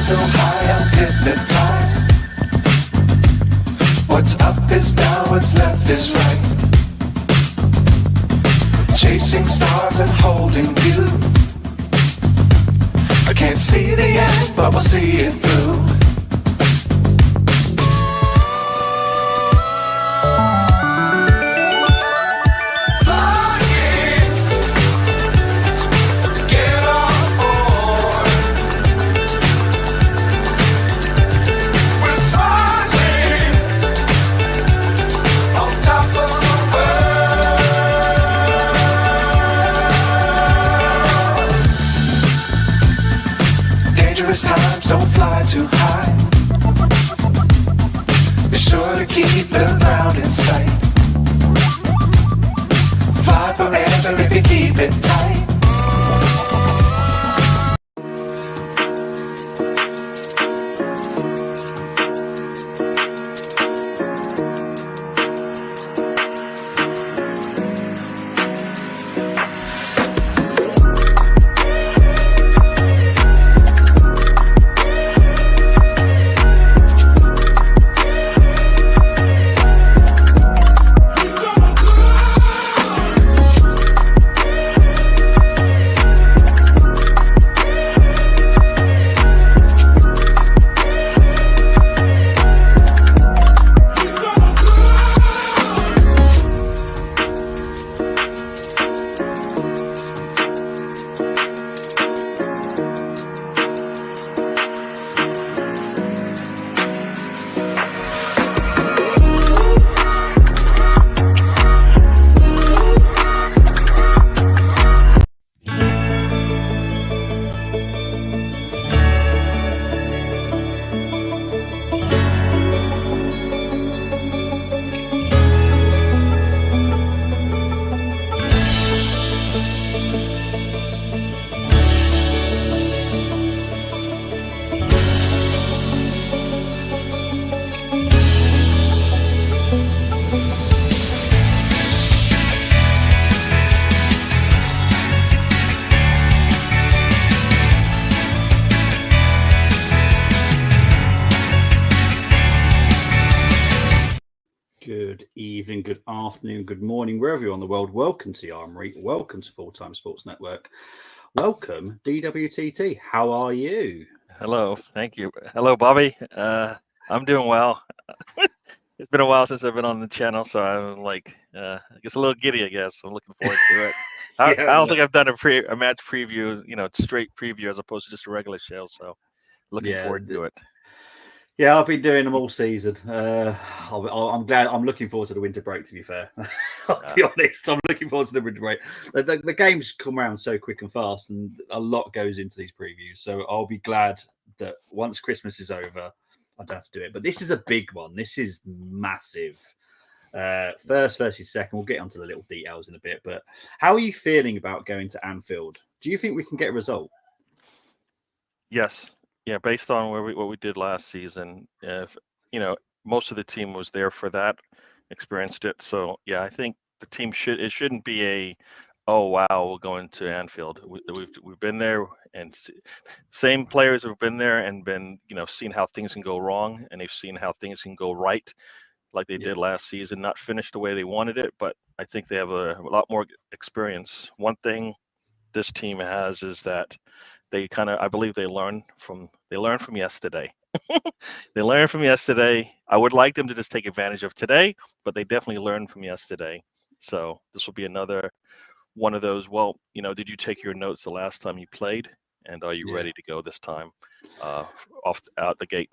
so high I'm hypnotized. What's up is down, what's left is right. Chasing stars and holding you. I can't see the end, but we'll see it through. Times don't fly too high. Be sure to keep the ground in sight. Fly forever if you keep it tight. Good evening, good afternoon, good morning, wherever you're on the world. Welcome to the Armory. Welcome to Full Time Sports Network. Welcome, DWTT. How are you? Hello, thank you. Hello, Bobby. I'm doing well. It's been a while since I've been on the channel, so I'm like, I guess a little giddy. I guess I'm looking forward to it. I don't think I've done a match preview, straight preview as opposed to just a regular show. So looking forward to it. Yeah, I've been doing them all season. I'm glad. I'm looking forward to the winter break, to be fair. I'll be honest. I'm looking forward to the winter break. The games come around so quick and fast, and a lot goes into these previews. So I'll be glad that once Christmas is over, I don't have to do it. But this is a big one. This is massive. First versus second. We'll get onto the little details in a bit. But how are you feeling about going to Anfield? Do you think we can get a result? Yes. Yeah, based on what we did last season, most of the team was there for that, experienced it. So yeah, I think the team shouldn't be oh wow, we're going to Anfield. We've been there, and same players have been there and been seen how things can go wrong, and they've seen how things can go right, like they did last season. Not finished the way they wanted it, but I think they have a lot more experience. One thing this team has is that I believe they learned from yesterday. They learned from yesterday. I would like them to just take advantage of today, but they definitely learned from yesterday. So this will be another one of those. Well, did you take your notes the last time you played, and are you ready to go this time, out the gate?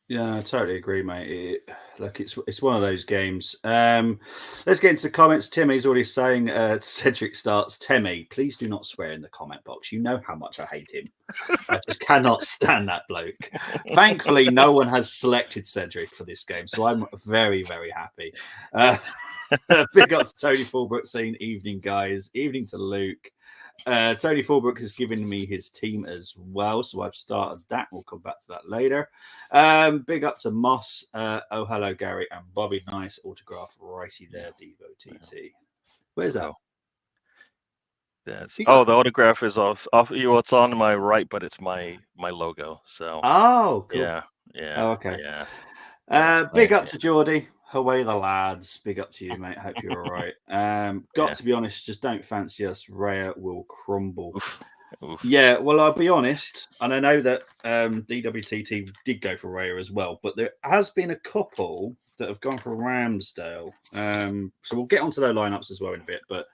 Yeah, I totally agree, mate. It's one of those games. Let's get into the comments. Timmy's already saying Cedric starts. Timmy, please do not swear in the comment box. You know how much I hate him. I just cannot stand that bloke. Thankfully, no one has selected Cedric for this game, so I'm very, very happy. Big up to Tony Fulbrook saying evening, guys. Evening to Luke. Tony Fulbrook has given me his team as well, so I've started that. We'll come back to that later. Big up to Moss. Oh, hello, Gary and Bobby. Nice autograph righty there, Devo TT. Where's that? Yes. You Oh, got the autograph is off. Well, it's on my right, but it's my logo. So oh cool. yeah, yeah, Oh, okay. yeah. That's Big nice. up to Geordie. Away the lads. Big up to you, mate. Hope you're all right. Got Yeah. to be honest, just don't fancy us. Raya will crumble. Oof. Oof. Yeah, well, I'll be honest, and I know that DWTT did go for Raya as well, but there has been a couple that have gone for Ramsdale. So we'll get onto those lineups as well in a bit. But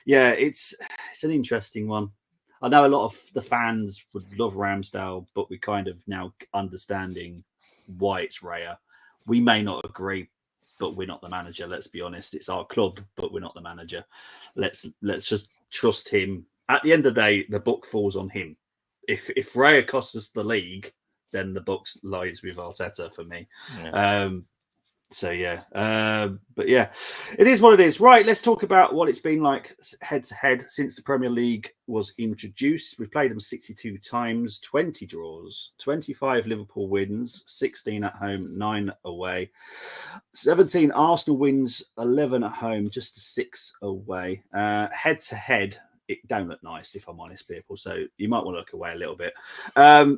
yeah, it's an interesting one. I know a lot of the fans would love Ramsdale, but we kind of now understanding why it's Raya. We may not agree, but we're not the manager. Let's be honest. It's our club, but we're not the manager. Let's just trust him. At the end of the day, the book falls on him. If Raya costs us the league, then the book lies with Arteta for me. Yeah. So yeah, but yeah, it is what it is. Right, let's talk about what it's been like head to head since the Premier League was introduced. We played them 62 times, 20 draws, 25 Liverpool wins, 16 at home, 9 away, 17 Arsenal wins, 11 at home, just 6 away. Head to head, it don't look nice, if I'm honest, people. So you might want to look away a little bit.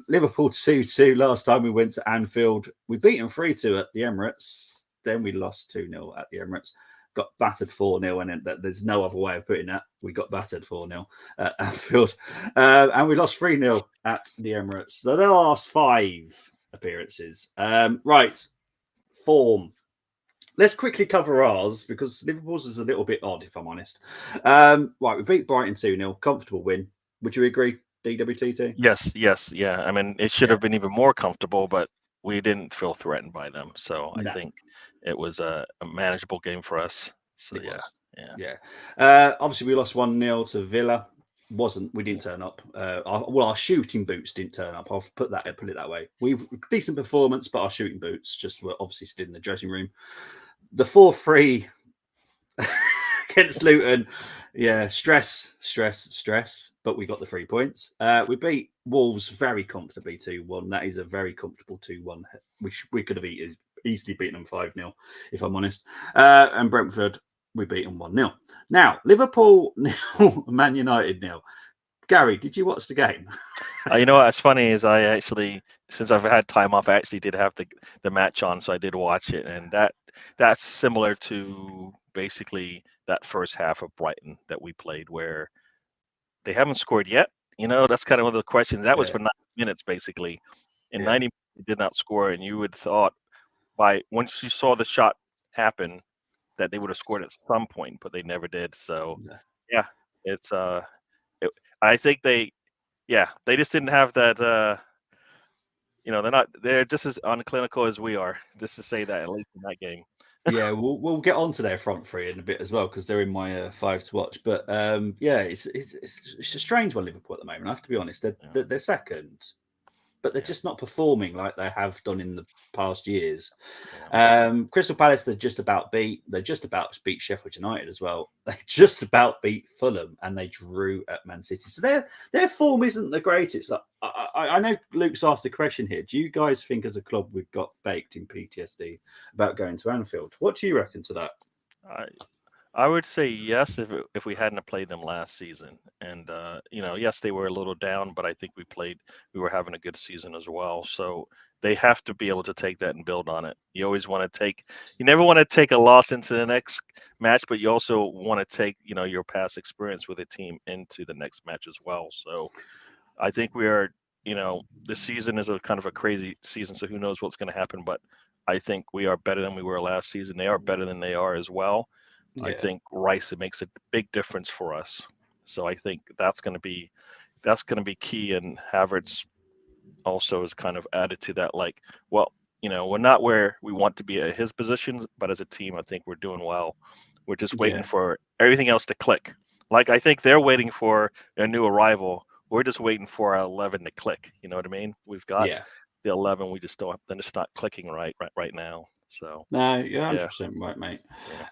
Liverpool 2-2 last time we went to Anfield. We beat them 3-2 at the Emirates. Then we lost 2-0 at the Emirates. Got battered 4-0, and there's no other way of putting that. We got battered 4-0 at Anfield. And we lost 3-0 at the Emirates. So the last 5 appearances. Right, form. Let's quickly cover ours because Liverpool's is a little bit odd, if I'm honest. Right, we beat Brighton 2-0. Comfortable win. Would you agree, DWTT? Yes. Yes. Yeah. I mean, it should Yeah. have been even more comfortable, but we didn't feel threatened by them. So I No. think it was a manageable game for us. So It yeah. was. Yeah. Yeah. Obviously, we lost 1-0 to Villa. We didn't turn up. Our shooting boots didn't turn up. I'll put it that way. We decent performance, but our shooting boots just were obviously still in the dressing room. The 4-3 against Luton. Yeah, stress. But we got the 3 points. We beat Wolves very comfortably 2-1. That is a very comfortable 2-1. We could have easily beaten them 5-0, if I'm honest. And Brentford, we beat them 1-0. Now, Liverpool 0, Man United 0. Gary, did you watch the game? You know what's funny is I actually, since I've had time off, I actually did have the match on, so I did watch it, and that's similar to basically that first half of Brighton that we played, where they haven't scored yet. You know, that's kind of one of the questions. That was Yeah. for 90 minutes basically. In Yeah. 90 minutes, they did not score, and you would thought by once you saw the shot happen that they would have scored at some point, but they never did. So yeah, it's I think they just didn't have that. They're just as unclinical as we are. Just to say that, at least in that game. Yeah, we'll get on to their front three in a bit as well because they're in my 5 to watch. But yeah, it's a strange one, Liverpool at the moment. I have to be honest. They're second, but they're just not performing like they have done in the past years. Crystal Palace, they just about beat Sheffield United as well. They just about beat Fulham and they drew at Man City. So their form isn't the greatest. Like, I know Luke's asked a question here. Do you guys think as a club we've got baked in PTSD about going to Anfield? What do you reckon to that? I would say yes if we hadn't played them last season. And yes, they were a little down, but I think we were having a good season as well. So they have to be able to take that and build on it. You never want to take a loss into the next match, but you also want to take, your past experience with a team into the next match as well. So I think we are, this season is a kind of a crazy season, so who knows what's going to happen, but I think we are better than we were last season. They are better than they are as well. Yeah. I think Rice, it makes a big difference for us. So I think that's going to be key. And Havertz also is kind of added to that. Like, well, we're not where we want to be at his positions, but as a team, I think we're doing well. We're just waiting for everything else to click. Like, I think they're waiting for a new arrival. We're just waiting for our 11 to click. You know what I mean? We've got the 11. We just don't. Then it's not clicking right now. So no, you're 100% right, mate.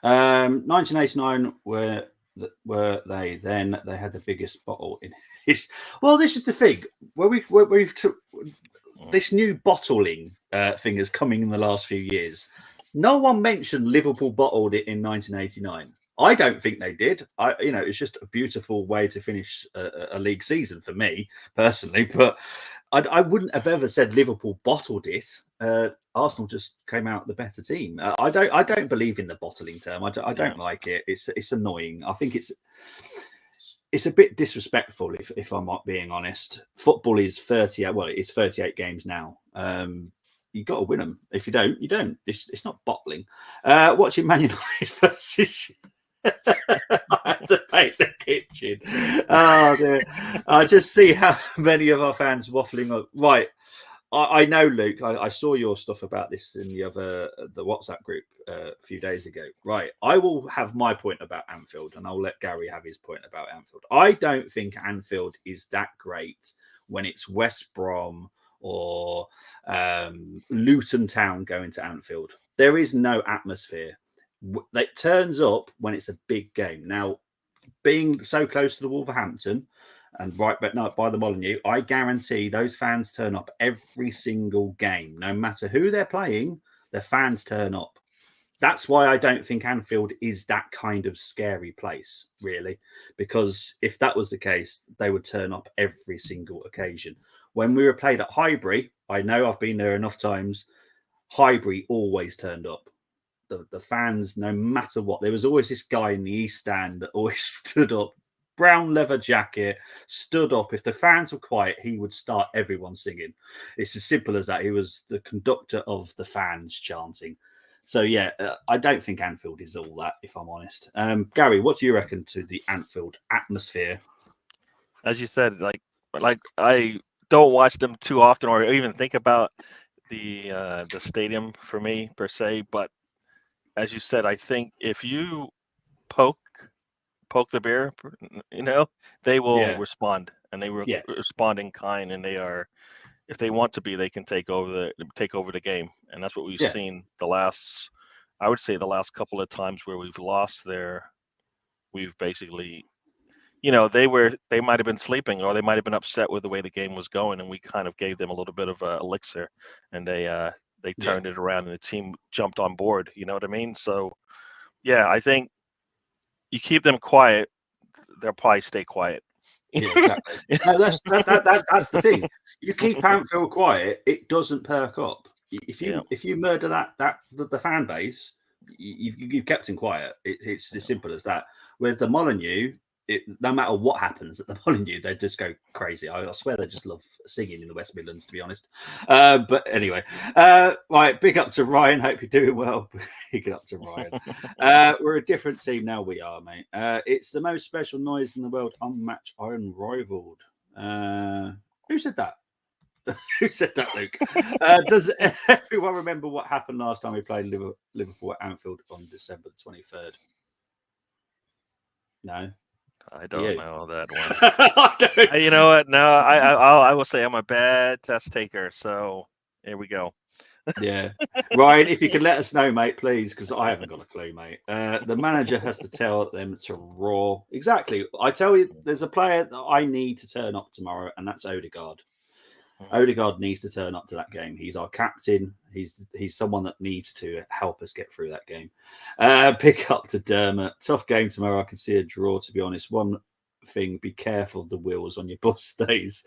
Yeah. 1989 were they then? They had the biggest bottle in. Well, this is the thing where we've took this new bottling thing is coming in the last few years. No one mentioned Liverpool bottled it in 1989. I don't think they did. It's just a beautiful way to finish a league season for me personally. But I wouldn't have ever said Liverpool bottled it. Arsenal just came out the better team. I don't believe in the bottling term. I don't like it. It's annoying. I think it's a bit disrespectful if I'm not being honest. Football is 38. Well, it's 38 games now. You got to win them. If you don't, you don't. It's not bottling. Watching Man United versus. I had to paint the kitchen. Oh dear! I just see how many of our fans waffling up. Right, I know, Luke. I saw your stuff about this in the WhatsApp group a few days ago. Right, I will have my point about Anfield, and I'll let Gary have his point about Anfield. I don't think Anfield is that great when it's West Brom or Luton Town going to Anfield. There is no atmosphere. It turns up when it's a big game. Now, being so close to the Wolverhampton and right but not by the Molineux, I guarantee those fans turn up every single game. No matter who they're playing, the fans turn up. That's why I don't think Anfield is that kind of scary place, really, because if that was the case, they would turn up every single occasion. When we were played at Highbury, I know I've been there enough times, Highbury always turned up. The fans, no matter what, there was always this guy in the East Stand that always stood up, brown leather jacket, stood up. If the fans were quiet, he would start everyone singing. It's as simple as that. He was the conductor of the fans chanting. So, yeah, I don't think Anfield is all that, if I'm honest. Gary, what do you reckon to the Anfield atmosphere? As you said, like I don't watch them too often or even think about the stadium for me per se, but as you said, I think if you poke the bear, they will respond, and they respond in kind, and they are, if they want to be, they can take over the game, and that's what we've seen I would say the last couple of times where we've lost there. We've basically, they might have been sleeping, or they might have been upset with the way the game was going, and we kind of gave them a little bit of a elixir, and they turned it around, and the team jumped on board. You know what I mean? So, yeah, I think you keep them quiet, they'll probably stay quiet. Yeah, exactly. No, that's the thing. You keep Anfield quiet, it doesn't perk up. If you murder the fan base, you've kept him quiet. It's as simple as that. With the Molineux, no matter what happens at the Molineux, they just go crazy. I swear they just love singing in the West Midlands, to be honest. But anyway, right, big up to Ryan. Hope you're doing well. Big up to Ryan. We're a different team now, we are, mate. It's the most special noise in the world, unmatched, unrivaled. Who said that? Who said that, Luke? Does everyone remember what happened last time we played Liverpool at Anfield on December the 23rd? No? I don't know that one. You know what? No, I will say I'm a bad test taker. So here we go. Yeah, Ryan, if you could let us know, mate, please, because I haven't got a clue, mate. The manager has to tell them to roar. Exactly. I tell you, there's a player that I need to turn up tomorrow, and that's Odegaard. Odegaard needs to turn up to that game. He's our captain. He's someone that needs to help us get through that game. Pick up to Dermot. Tough game tomorrow. I can see a draw, to be honest. One thing, be careful of the wheels on your bus stays.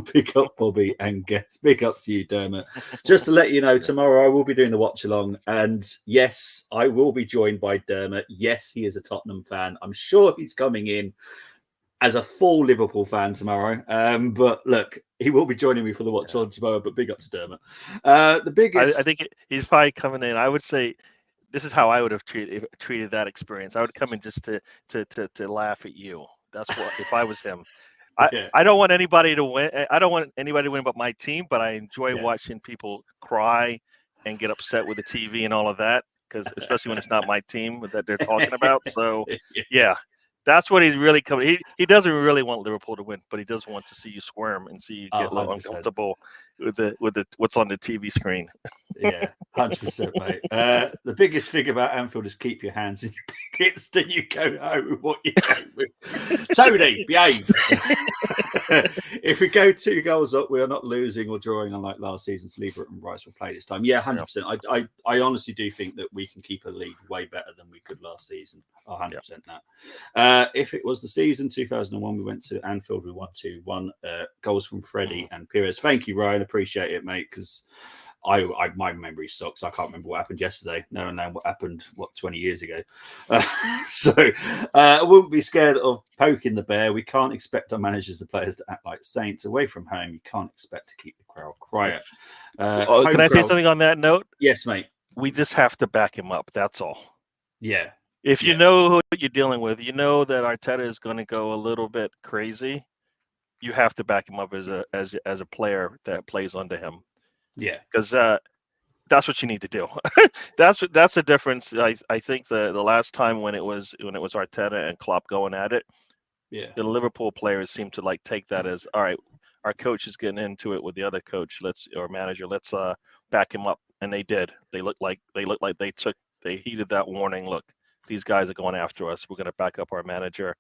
Pick up Bobby and Guess. Pick up to you, Dermot. Just to let you know, tomorrow I will be doing the watch along. And yes, I will be joined by Dermot. Yes, he is a Tottenham fan. I'm sure he's coming in as a full Liverpool fan tomorrow. But look, he will be joining me for the watch on tomorrow, but big up to Dermot. The biggest... I think he's probably coming in. I would say this is how I would have treated that experience. I would come in just to laugh at you. That's what, if I was him. I don't want anybody to win. I don't want anybody to win but my team, but I enjoy watching people cry and get upset with the TV and all of that, because especially when it's not my team that they're talking about. So, yeah. That's what he's really coming. He doesn't really want Liverpool to win, but he does want to see you squirm and see you get a little uncomfortable with the what's on the TV screen. Yeah, 100%, mate. The biggest thing about Anfield is keep your hands in your pockets till you go home with what you go with. Tony, behave. if we go 2 goals up, we are not losing or drawing unlike last season. Sleeper and Rice will play this time. Yeah, 100%. I honestly do think that we can keep a lead way better than we could last season. 100% that. If it was the season 2001, we went to Anfield, we won 2-1. Goals from Freddie and Pires. Thank you, Ryan. Appreciate it, mate, because my memory sucks. I can't remember what happened yesterday. No, what happened 20 years ago. So I wouldn't be scared of poking the bear. We can't expect our managers and players to act like saints. Away from home, you can't expect to keep the crowd quiet. Can I say something on that note? Yes, mate. We just have to back him up. That's all. Yeah. If you know who you're dealing with, you know that Arteta is going to go a little bit crazy. You have to back him up as a player that plays under him. Yeah, because that's what you need to do. that's the difference. I think the last time when it was Arteta and Klopp going at it, the Liverpool players seem to like take that as, all right, our coach is getting into it with the other coach, or manager, let's back him up, and they did. They looked like they heeded that warning. Look, these guys are going after us. We're going to back up our manager,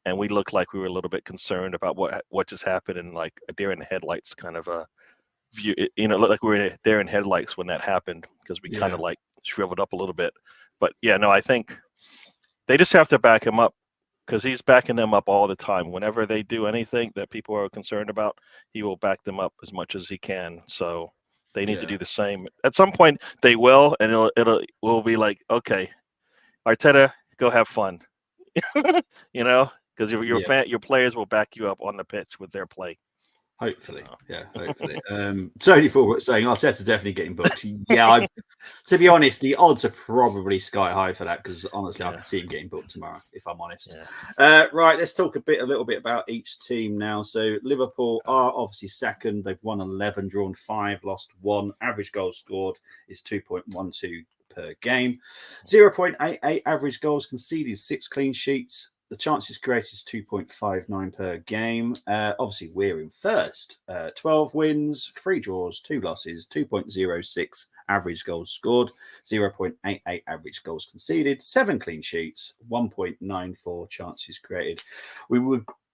and we looked like we were a little bit concerned about what just happened, and like a deer in the headlights kind of view. It looked like we were there in headlights when that happened, because we kind of like shriveled up a little bit. But I think they just have to back him up, because he's backing them up all the time. Whenever they do anything that people are concerned about, he will back them up as much as he can. So they need to do the same. At some point they will, and we'll be like, okay, Arteta, go have fun. Because your players will back you up on the pitch with their play. Hopefully, hopefully. Tony Forward saying Arteta's definitely getting booked. Yeah, to be honest, the odds are probably sky high for that, because honestly, I can see him getting booked tomorrow, if I'm honest. Right, let's talk a little bit about each team now. So Liverpool are obviously second. They've won 11, drawn 5, lost 1. Average goals scored is 2.12 per game. 0.88 average goals conceded, 6 clean sheets. The chances created is 2.59 per game. Obviously, we're in first. 12 wins, 3 draws, 2 losses, 2.06 average goals scored, 0.88 average goals conceded, 7 clean sheets, 1.94 chances created.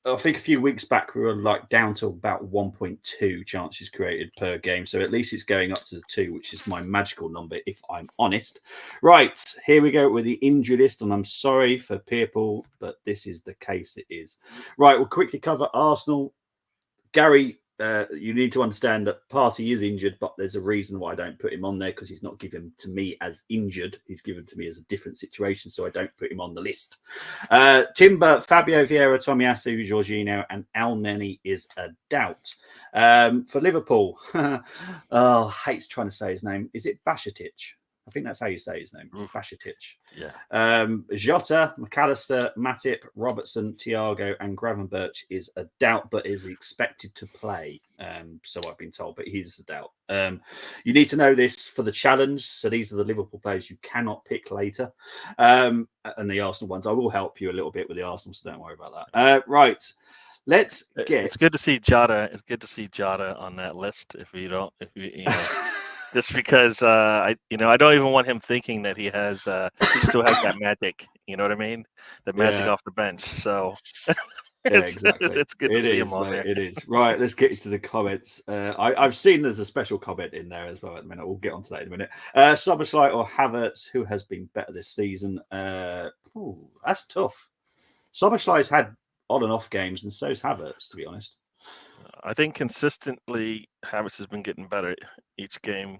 I think a few weeks back, we were like down to about 1.2 chances created per game. So at least it's going up to the 2, which is my magical number, if I'm honest. Right, here we go with the injury list. And I'm sorry for people, but this is the case it is. Right, we'll quickly cover Arsenal. Gary, you need to understand that Partey is injured, but there's a reason why I don't put him on there, because he's not given to me as injured. He's given to me as a different situation, so I don't put him on the list. Timber, Fabio Vieira, Tomiyasu, Jorginho, and El Neni is a doubt. For Liverpool, hates trying to say his name. Is it Bashatic? I think that's how you say his name. Bashatic. Yeah. Jota, McAllister, Matip, Robertson, Thiago, and Gravenberch is a doubt, but is expected to play. So I've been told, but he's a doubt. You need to know this for the challenge. So these are the Liverpool players you cannot pick later. And the Arsenal ones, I will help you a little bit with the Arsenal, so don't worry about that. Right. Let's get. It's good to see Jota. It's good to see Jota on that list. If you know. Just because I don't even want him thinking that he still has that magic. You know what I mean? The magic off the bench. So exactly. It's good to see him on there. It is. Right, let's get into the comments. I've seen there's a special comment in there as well at the minute. We'll get onto that in a minute. Szoboszlai or Havertz, who has been better this season? That's tough. Szoboszlai's had on and off games, and so's Havertz, to be honest. I think consistently Havertz has been getting better each game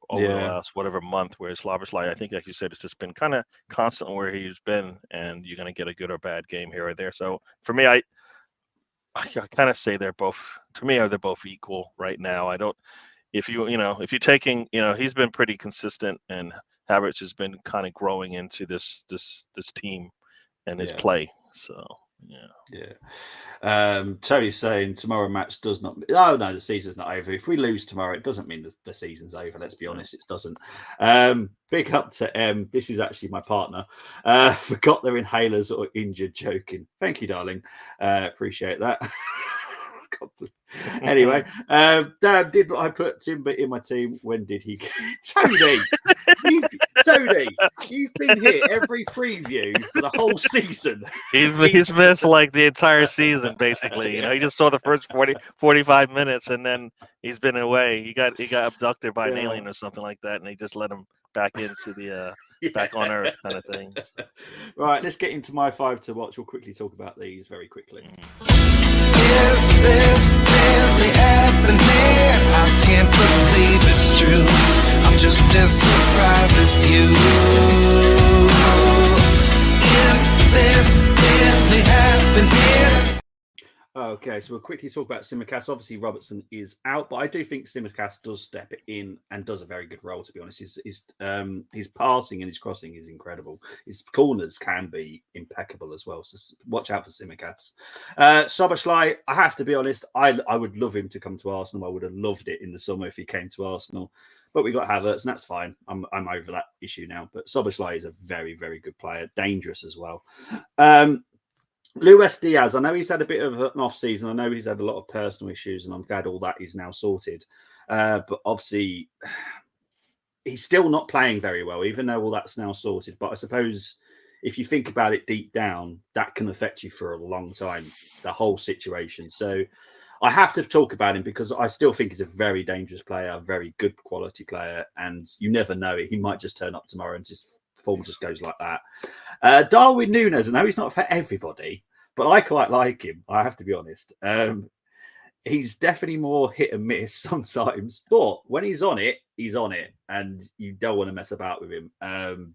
over the last whatever month, whereas Szoboszlai, I think, like you said, it's just been kind of constant where he's been, and you're going to get a good or bad game here or there. So for me, I kind of say they're both equal right now. I don't, if you're taking, he's been pretty consistent, and Havertz has been kind of growing into this team and his play. So. Tony's saying tomorrow match does not. Oh no, the season's not over. If we lose tomorrow, it doesn't mean the season's over. Let's be honest, it doesn't. Big up to M. This is actually my partner. Forgot their inhalers or injured. Joking. Thank you, darling. Appreciate that. Anyway, Dan, did I put Timber in my team? When did he? Tony, Tony, you've been here every preview for the whole season. He's missed like the entire season, basically. You know, he just saw the first 45 minutes, and then he's been away. He got abducted by an alien or something like that, and they just let him back into the back on Earth kind of thing. So. Right, let's get into my 5 to watch. We'll quickly talk about these very quickly. Is this really happening? I can't believe it's true. I'm just as surprised as you. Is this really happening? Okay, so we'll quickly talk about Simicast. Obviously, Robertson is out, but I do think Simicast does step in and does a very good role, to be honest. His passing and his crossing is incredible. His corners can be impeccable as well, so watch out for Simicast. Szoboszlai, I have to be honest, I would love him to come to Arsenal. I would have loved it in the summer if he came to Arsenal, but we got Havertz, and that's fine. I'm over that issue now, but Szoboszlai is a very, very good player, dangerous as well. Luis Diaz, I know he's had a bit of an off season. I know he's had a lot of personal issues, and I'm glad all that is now sorted. But obviously, he's still not playing very well, even though all that's now sorted. But I suppose if you think about it deep down, that can affect you for a long time, the whole situation. So I have to talk about him because I still think he's a very dangerous player, a very good quality player, and you never know it. He might just turn up tomorrow and just form just goes like that. Darwin Núñez, I know he's not for everybody, but I quite like him. I have to be honest. He's definitely more hit and miss sometimes, but when he's on it, and you don't want to mess about with him.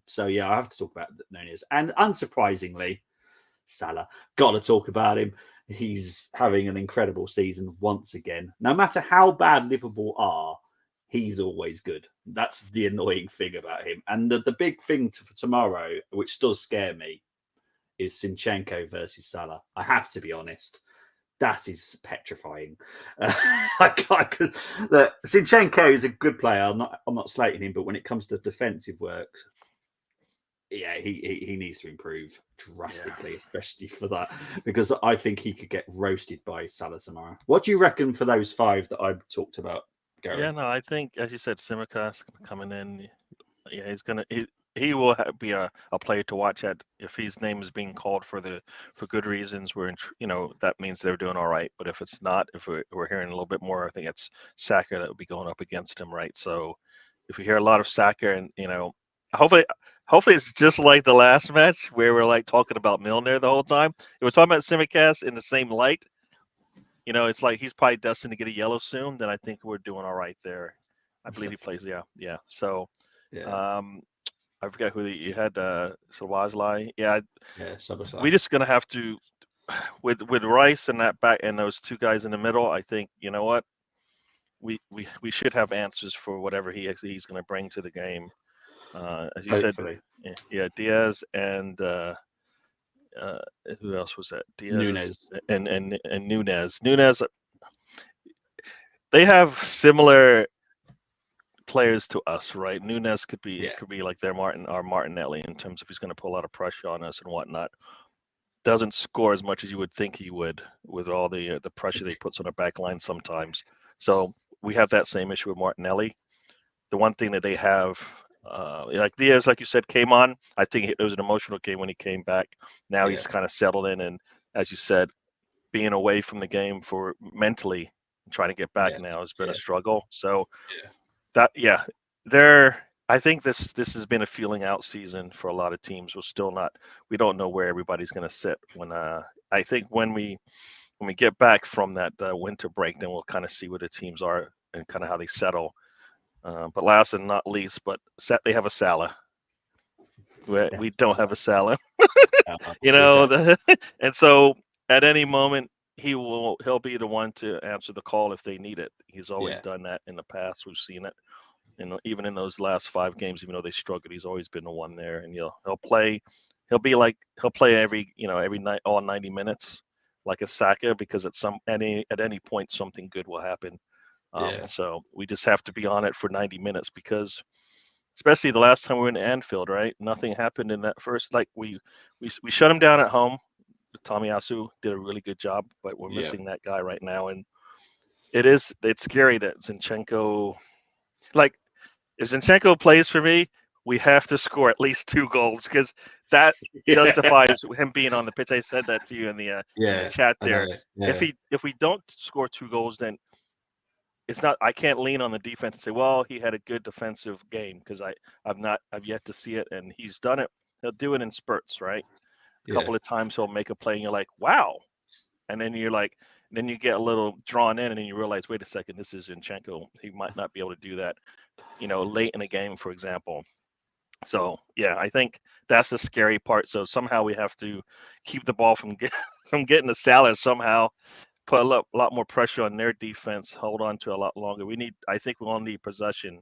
So yeah, I have to talk about Núñez, and unsurprisingly, Salah. Got to talk about him. He's having an incredible season once again. No matter how bad Liverpool are, he's always good. That's the annoying thing about him. And the big thing for tomorrow, which does scare me, is Zinchenko versus Salah. I have to be honest. That is petrifying. Zinchenko is a good player. I'm not slating him, but when it comes to defensive work, yeah, he needs to improve drastically, especially for that, because I think he could get roasted by Salah tomorrow. What do you reckon for those 5 that I talked about, Gary? Yeah, no, I think, as you said, Simicast coming in. Yeah, he will be a player to watch at if his name is being called for good reasons. That means they're doing all right. But if it's not, if we're hearing a little bit more, I think it's Saka that will be going up against him, right? So if we hear a lot of Saka, and hopefully it's just like the last match where we're like talking about Milner the whole time. If we're talking about Simicast in the same light, it's like he's probably destined to get a yellow soon. Then I think we're doing all right there. I believe he plays. Yeah. So, I forget who you had. Szoboszlai. Yeah. Szoboszlai. We're just gonna have to, with Rice and that back and those 2 guys in the middle. I think what we should have answers for whatever he's going to bring to the game. As you Hopefully. said, Diaz and who else was that? Diaz Núñez and Núñez. Núñez. They have similar players to us, right? Núñez could be like their Martinelli in terms of he's going to put a lot of pressure on us and whatnot. Doesn't score as much as you would think he would with all the pressure they puts on the back line sometimes. So we have that same issue with Martinelli. The one thing that they have, like Diaz, like you said, came on. I think it was an emotional game when he came back. Now he's kind of settled in, and as you said, being away from the game for mentally trying to get back now has been a struggle. So I think this has been a feeling out season for a lot of teams. We don't know where everybody's going to sit. I think when we get back from that winter break, then we'll kind of see where the teams are and kind of how they settle. But last and not least, they have a Salah. We don't have a Salah. And so at any moment he'll be the one to answer the call if they need it. He's always done that in the past. We've seen it. Even in those last 5 games, even though they struggled, he's always been the one there. And he'll play. He'll play every night, all 90 minutes, like a Saka, because at any point something good will happen. So we just have to be on it for 90 minutes because, especially the last time we were in Anfield, right? Nothing happened in that first. Like we shut him down at home. Tomiyasu did a really good job, but we're missing that guy right now. And It's scary that Zinchenko, like, if Zinchenko plays for me, we have to score at least 2 goals because that justifies him being on the pitch. I said that to you in the chat I know there. it. Yeah. If we don't score 2 goals, then it's not. I can't lean on the defense and say, well, he had a good defensive game because I've yet to see it, and he's done it. He'll do it in spurts, right? A couple of times he'll make a play, and you're like, wow, and then you're like, then you get a little drawn in, and then you realize, wait a second, this is Zinchenko. He might not be able to do that, late in a game, for example. So yeah, I think that's the scary part. So somehow we have to keep the ball from getting the Salah somehow. Put a lot more pressure on their defense. Hold on to a lot longer. I think we'll need possession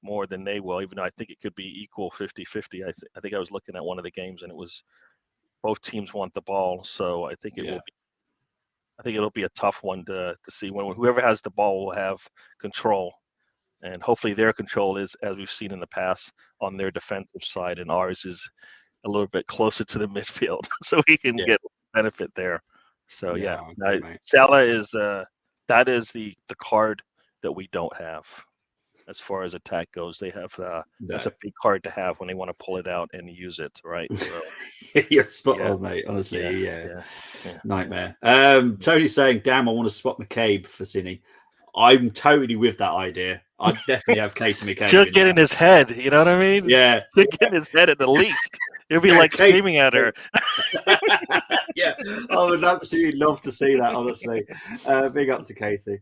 more than they will. Even though I think it could be equal 50-50. I think I was looking at one of the games and it was both teams want the ball. So I think it will be. I think it'll be a tough one to see. When whoever has the ball will have control. And hopefully their control is, as we've seen in the past, on their defensive side, and ours is a little bit closer to the midfield, so we can get benefit there. So Salah is that is the card that we don't have as far as attack goes. They have that's a big card to have when they want to pull it out and use it, right? So you're spot on, mate. Honestly, nightmare. Tony's saying, "Damn, I want to swap McCabe for Cine." I'm totally with that idea. I'd definitely have Katie McCabe. She'll get in his head, you know what I mean? Yeah. She'll get in his head at the least. He'll be like screaming at her. Yeah, I would absolutely love to see that, honestly. Big up to Katie.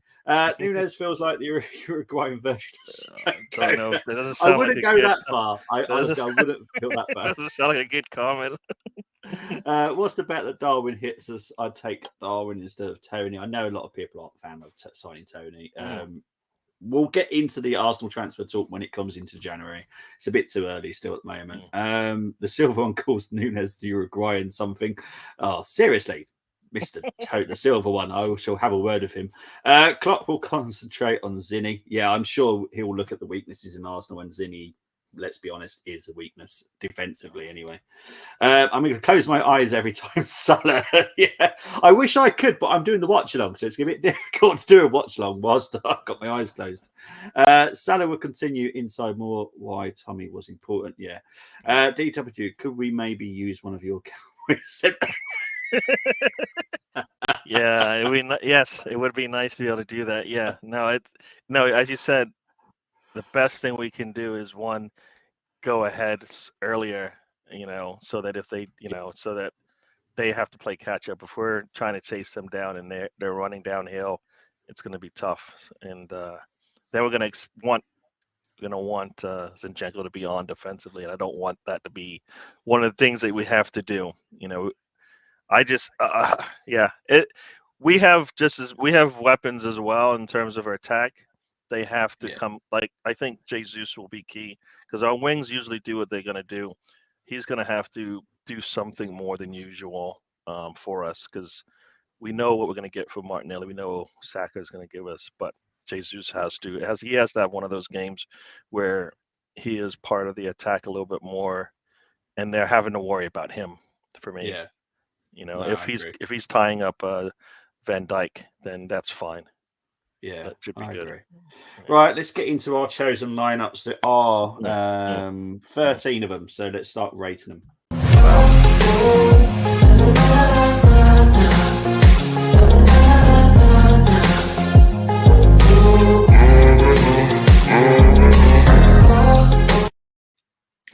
Nunes feels like the Uruguayan version of Sissoko. I wouldn't go that far. Honestly, I wouldn't feel that bad. Doesn't sound like a good comment. What's the bet that Darwin hits us? I'd take Darwin instead of Tony. I know a lot of people aren't a fan of signing Tony. We'll get into the Arsenal transfer talk when it comes into January. It's a bit too early still at the moment. The silver one calls Nunes the Uruguayan something. Oh, seriously, Mr. Tote, the silver one. I shall have a word with him. Klopp will concentrate on Zinny. Yeah, I'm sure he'll look at the weaknesses in Arsenal, and Zinny, let's be honest, is a weakness defensively anyway. I'm going to close my eyes every time Salah. Yeah, I wish I could, but I'm doing the watch along, so it's going to be difficult to do a watch along whilst I've got my eyes closed. Salah will continue inside more. Why Tommy was important. Yeah. DW, could we maybe use one of your Cowboys? Yes, it would be nice to be able to do that. Yeah, no, as you said, the best thing we can do is one, go ahead earlier, so that if they, so that they have to play catch up. If we're trying to chase them down and they're running downhill, it's going to be tough. And then we're going to want Zinchenko to be on defensively, and I don't want that to be one of the things that we have to do. I just we have weapons as well in terms of our attack. They have to come. Like, I think Jesus will be key because our wings usually do what they're going to do. He's going to have to do something more than usual for us because we know what we're going to get from Martinelli. We know Saka is going to give us, but Jesus has to have one of those games where he is part of the attack a little bit more, and they're having to worry about him. For me, if he's tying up Van Dijk, then that's fine. Yeah, that should be good. Agree. Right, let's get into our chosen lineups. There are 13 of them, so let's start rating them.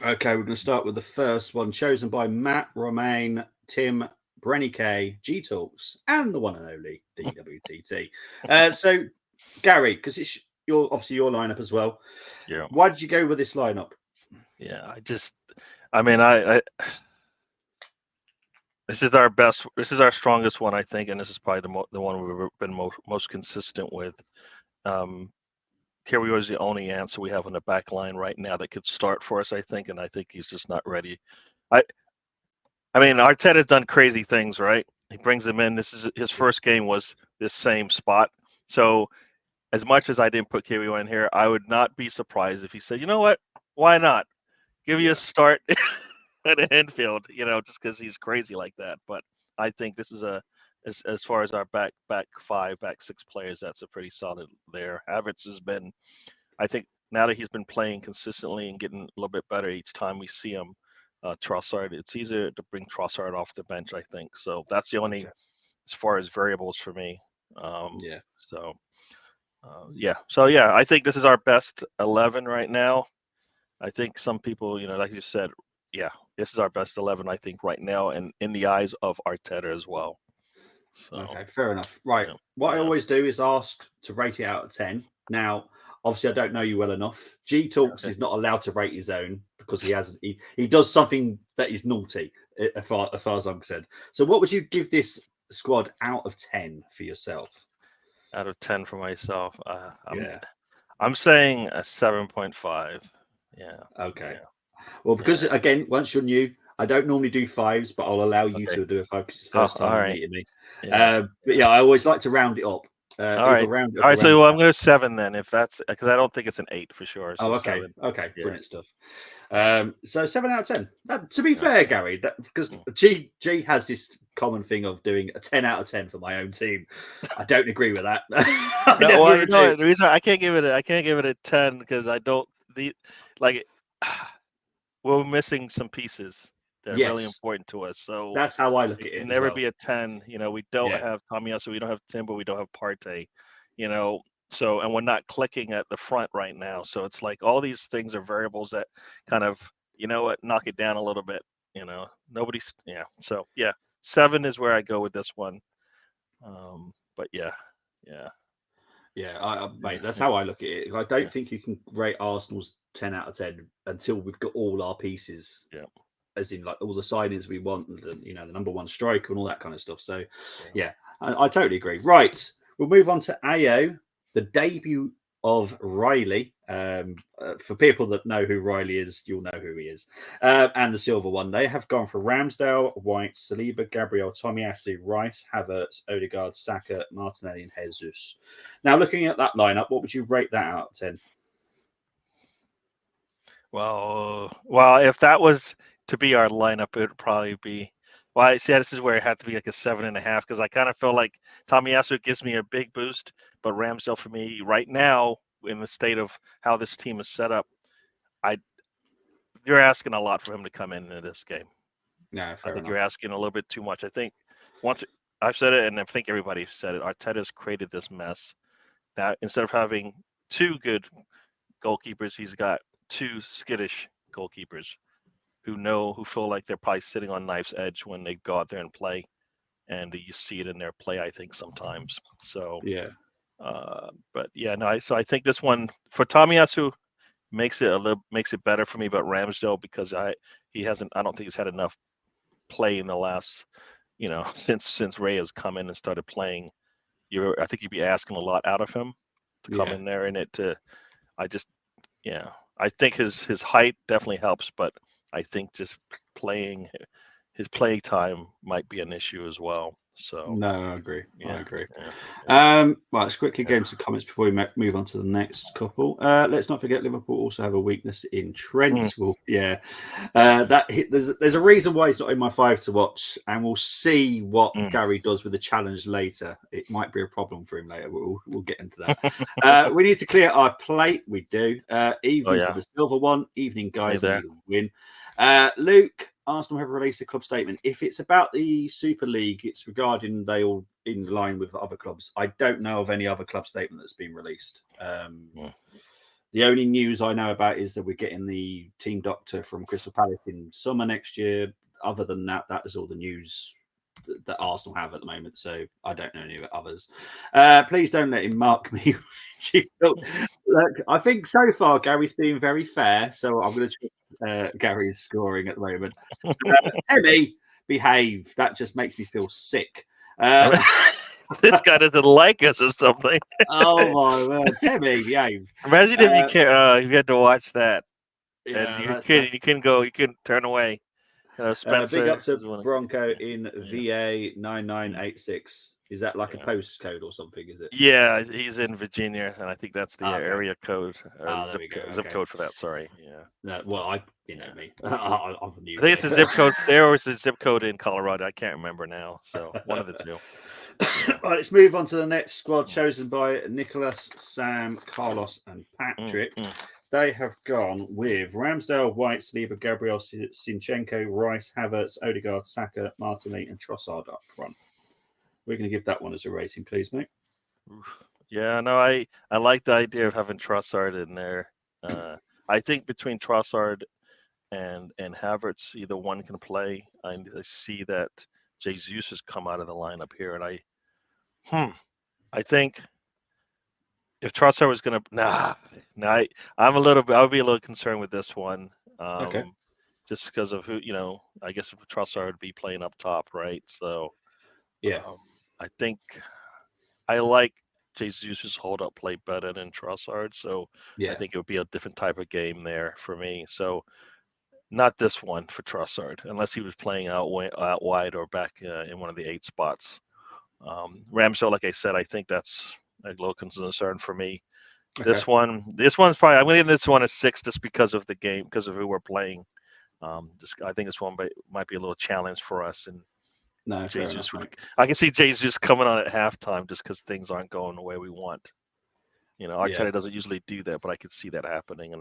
Okay, we're going to start with the first one, chosen by Matt, Romain, Tim, Brenny K, G Talks, and the one and only DWTT. So, Gary, because it's obviously your lineup as well. Yeah. Why did you go with this lineup? Yeah, I this is our best. This is our strongest one, I think, and this is probably the one we've been most consistent with. Kerry was the only answer we have on the back line right now that could start for us, I think, and I think he's just not ready. I mean, Arteta's done crazy things, right? He brings them in. This is his first game was this same spot. So as much as I didn't put Kerry in here, I would not be surprised if he said, you know what, why not? Give you a start at Enfield, just because he's crazy like that. But I think this is a as far as our back five, back six players, that's a pretty solid there. Havertz has been, I think, now that he's been playing consistently and getting a little bit better each time we see him. Trossard, it's easier to bring Trossard off the bench, I think. So that's the only, as far as variables for me. Yeah. So, So I think this is our best 11 right now. I think some people, like you said, this is our best 11, I think, right now, and in the eyes of Arteta as well. So, okay, fair enough. Right. What I always do is ask to rate it out of 10. Now, obviously, I don't know you well enough. G Talks is not allowed to rate his own because he does something that is naughty, as far as I'm concerned. So, what would you give this squad out of 10 for yourself? Out of 10 for myself, I'm saying a 7.5. Yeah. Okay. Yeah. Well, because again, once you're new, I don't normally do 5s, but I'll allow you to do a 5 because it's the first time you're meeting me. But I always like to round it up. All right. So I'm going to 7 then, if that's because I don't think it's an 8 for sure. So okay. 7. Okay. Yeah. Brilliant stuff. So 7 out of 10. To be fair, Gary, because G has this common thing of doing a 10 out of 10 for my own team. I don't agree with that. The reason I can't give it a 10 because I don't we're missing some pieces that are really important to us. So that's how I look at it. It can never be a 10. We don't have Tomiyasu, we don't have Timber, we don't have Partey. So and we're not clicking at the front right now. So it's like all these things are variables that kind of knock it down a little bit. Nobody's So 7 is where I go with this one. But mate, that's how I look at it. I don't think you can rate Arsenal's 10 out of 10 until we've got all our pieces. Yeah. As in, like, all the signings we want, and the number one striker and all that kind of stuff. So, I totally agree. Right, we'll move on to AO, the debut of Riley. For people that know who Riley is, you'll know who he is. And the silver one, they have gone for Ramsdale, White, Saliba, Gabriel, Tomiyasu, Rice, Havertz, Odegaard, Saka, Martinelli, and Jesus. Now, looking at that lineup, what would you rate that out of 10? Well, if that was to be our lineup, it would probably be. Well, this is where it had to be like a 7.5 because I kind of feel like Tomiyasu gives me a big boost, but Ramsdale for me right now, in the state of how this team is set up, you're asking a lot for him to come into this game. No, I think you're asking a little bit too much. I think I've said it, and I think everybody said it, Arteta's created this mess. Now, instead of having 2 good goalkeepers, he's got 2 skittish goalkeepers who feel like they're probably sitting on knife's edge when they go out there and play, and you see it in their play, I think, sometimes. So so I think this one for Tomiyasu makes it better for me, but Ramsdale, because I don't think he's had enough play in the last since Ray has come in and started playing. I think you'd be asking a lot out of him to come in there and I think his height definitely helps, but I think just his play time might be an issue as well. So no, I agree. Well, let's quickly go into comments before we move on to the next couple. Let's not forget Liverpool also have a weakness in Trent. Well, there's a reason why he's not in my 5 to watch, and we'll see what Gary does with the challenge later. It might be a problem for him later. We'll get into that. We need to clear our plate. We do. Evening to the silver one. Evening, guys. We win. Luke, Arsenal have released a club statement. If it's about the Super League, it's regarding they all in line with other clubs. I don't know of any other club statement that's been released. The only news I know about is that we're getting the team doctor from Crystal Palace in summer next year. Other than that, that is all the news that Arsenal have at the moment. So I don't know any of others. Please don't let him mark me. Look, I think so far Gary's being very fair. So I'm going to check Gary's scoring at the moment. Emmy, behave. That just makes me feel sick. This guy doesn't like us or something. Oh my word, Timmy, behave. Imagine if you had to watch that. Yeah, and you couldn't turn away. Spencer, big up to Bronco in VA 9986. Is that like a postcode or something? Is it? Yeah, he's in Virginia, and I think that's the area code, zip code for that. Sorry. Yeah. No, well, me. I'm new. I think it's a zip code there, or it's a zip code in Colorado. I can't remember now. So one of the two. Right, let's move on to the next squad chosen by Nicholas, Sam, Carlos, and Patrick. They have gone with Ramsdale, White, Saliba, Gabriel, Sinchenko, Rice, Havertz, Odegaard, Saka, Martinelli, and Trossard up front. We're going to give that one as a rating, please, mate. Yeah, no, I like the idea of having Trossard in there. I think between Trossard and Havertz, either one can play. I see that Jesus has come out of the lineup here, and I think if Trossard was going to, I'm a little bit. I would be a little concerned with this one, Okay. just because of who, I guess if Trossard would be playing up top, right? So, yeah, I think I like Jesus' hold-up play better than Trossard, so yeah, I think it would be a different type of game there for me. So, not this one for Trossard, unless he was playing out wide or back in one of the 8 spots. Ramsdale, like I said, I think that's a little concern for me. Okay. This one's probably, I'm going to give this one a 6 just because of the game, because of who we're playing. I think this one might be a little challenge for us. And no, Jesus, I can see Jesus coming on at halftime just because things aren't going the way we want. Arteta doesn't usually do that, but I could see that happening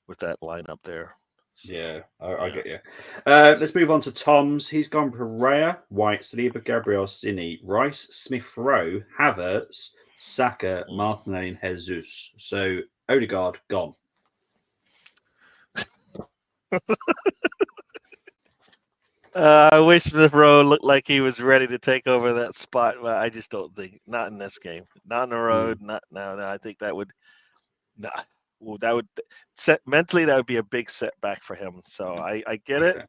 with that lineup there. So, yeah, I get you. Let's move on to Tom's. He's gone for Raya, White, Saliba, Gabriel, Cini, Rice, Smith-Rowe, Havertz, Saka, Martinelli, and Jesus. So Odegaard gone. I wish Smith-Rowe looked like he was ready to take over that spot, but I just don't think. Not in this game. Not on the road. Not now. I think that would. Well, that would mentally that would be a big setback for him. So I get it,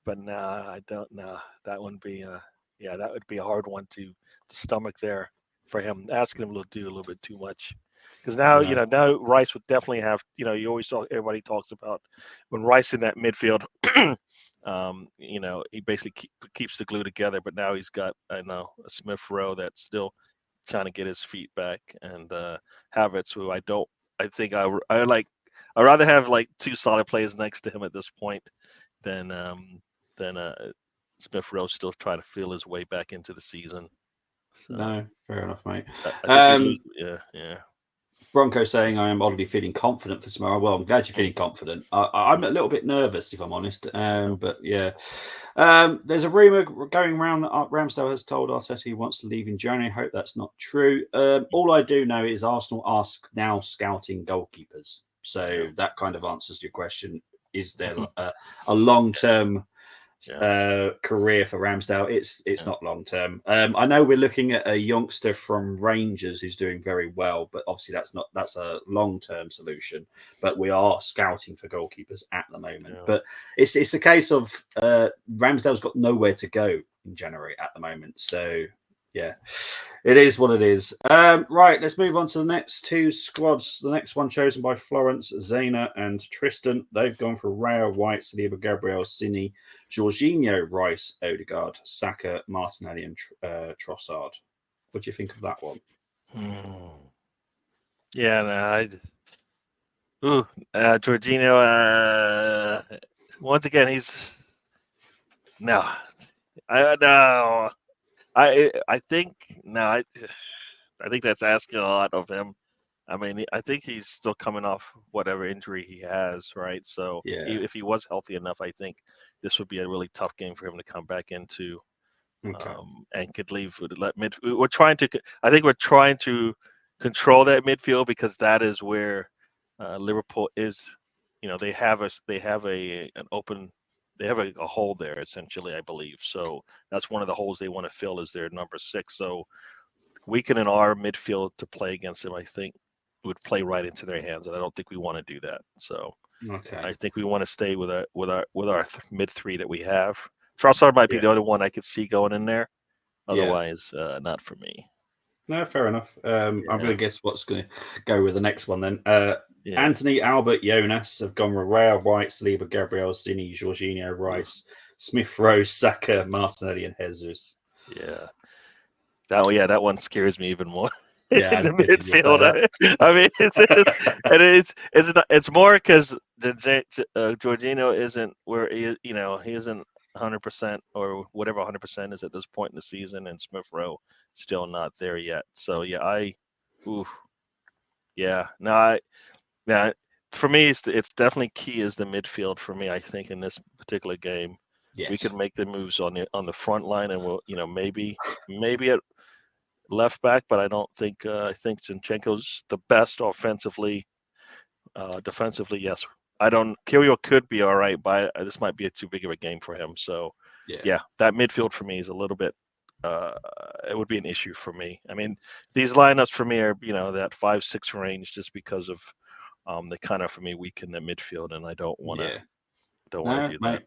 but no, I don't know. That would be that would be a hard one to stomach there for him. Asking him to do a little bit too much, because now now Rice would definitely have everybody talks about when Rice in that midfield. He basically keeps the glue together, but now he's got a Smith-Rowe that's still trying to get his feet back, and Havertz, who I'd rather have like 2 solid players next to him at this point than Smith-Rowe still trying to feel his way back into the season. So, no, fair enough, mate. Yeah. Bronco saying I am oddly feeling confident for tomorrow. Well, I'm glad you're feeling confident. I'm a little bit nervous, if I'm honest. But yeah, there's a rumor going around that Ramsdale has told Arteta he wants to leave in January. I hope that's not true. All I do know is Arsenal are now scouting goalkeepers. So that kind of answers your question. Is there a long-term career for Ramsdale? It's not long term. I know we're looking at a youngster from Rangers who's doing very well, but obviously that's a long term solution. But we are scouting for goalkeepers at the moment. Yeah. But it's a case of Ramsdale's got nowhere to go in January at the moment. So yeah, it is what it is. Right, let's move on to the next 2 squads. The next one chosen by Florence, Zaina, and Tristan. They've gone for Raya, White, Saliba, Gabriel, Cini, Jorginho, Rice, Odegaard, Saka, Martinelli, and Trossard. What do you think of that one? Yeah, Jorginho. Once again, he's I think I think that's asking a lot of him. I mean, I think he's still coming off whatever injury he has, right? So if he was healthy enough, I think this would be a really tough game for him to come back into, and could leave. I think we're trying to control that midfield, because that is where Liverpool is. They have a hole there, essentially, I believe. So that's one of the holes they want to fill, is their number 6. So weakening our midfield to play against them, I think, would play right into their hands, and I don't think we want to do that. So I think we want to stay with our mid 3 that we have. Trossard might be the other one I could see going in there. Otherwise, not for me. No, fair enough. I'm going to guess what's going to go with the next one then. Anthony, Albert, Jonas have gone with Raya, White, Saliba, Gabriel, Cini, Jorginho, Rice, Smith-Rowe, Saka, Martinelli, and Jesus. Yeah. That one scares me even more. Yeah, in the midfield. I mean, it's more because Jorginho isn't where he isn't 100% or whatever 100% is at this point in the season, and Smith Rowe still not there yet. So yeah, oof, yeah, no, yeah. For me, it's definitely key is the midfield for me. I think in this particular game, we Yes. could make the moves on the front line, and we'll maybe at left back, but I don't think I think Zinchenko's the best offensively. Defensively, yes. I don't. Kirill could be all right, but this might be too big of a game for him. So, Yeah. yeah, that midfield for me is a little bit. It would be an issue for me. I mean, these lineups for me are that 5-6 range just because of they kind of for me weaken the midfield, and I don't want to Yeah. do that. Mate.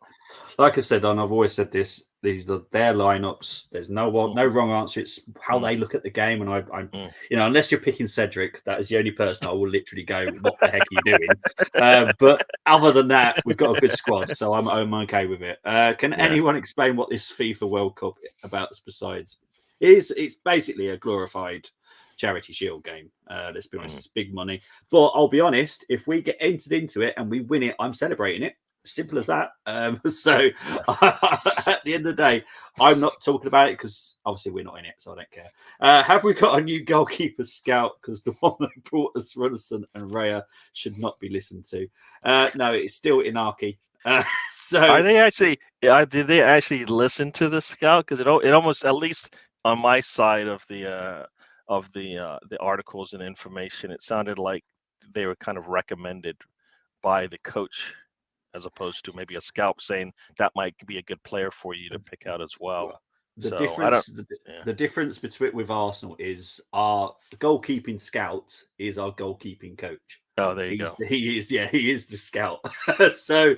Like I said, and I've always said this: these are their lineups. There's no wrong answer. It's how they look at the game, and I'm unless you're picking Cedric, that is the only person I will literally go, "What the heck are you doing?" But other than that, we've got a good squad, so I'm okay with it. Can anyone explain what this FIFA World Cup about? Besides, it's basically a glorified charity shield game. Let's be honest, it's big money. But I'll be honest, if we get entered into it and we win it, I'm celebrating it. Simple as that. So at the end of the day, I'm not talking about it because obviously we're not in it, so I don't care. Have we got a new goalkeeper scout? Because the one that brought us Runnison and Raya should not be listened to. No, it's still Inaki. So are they actually? Did they actually listen to the scout? Because it almost, at least on my side of the articles and information, it sounded like they were kind of recommended by the coach, as opposed to maybe a scout saying that might be a good player for you to pick out as well. The difference between with Arsenal is our goalkeeping scout is our goalkeeping coach. Oh, there you go. He is the scout. So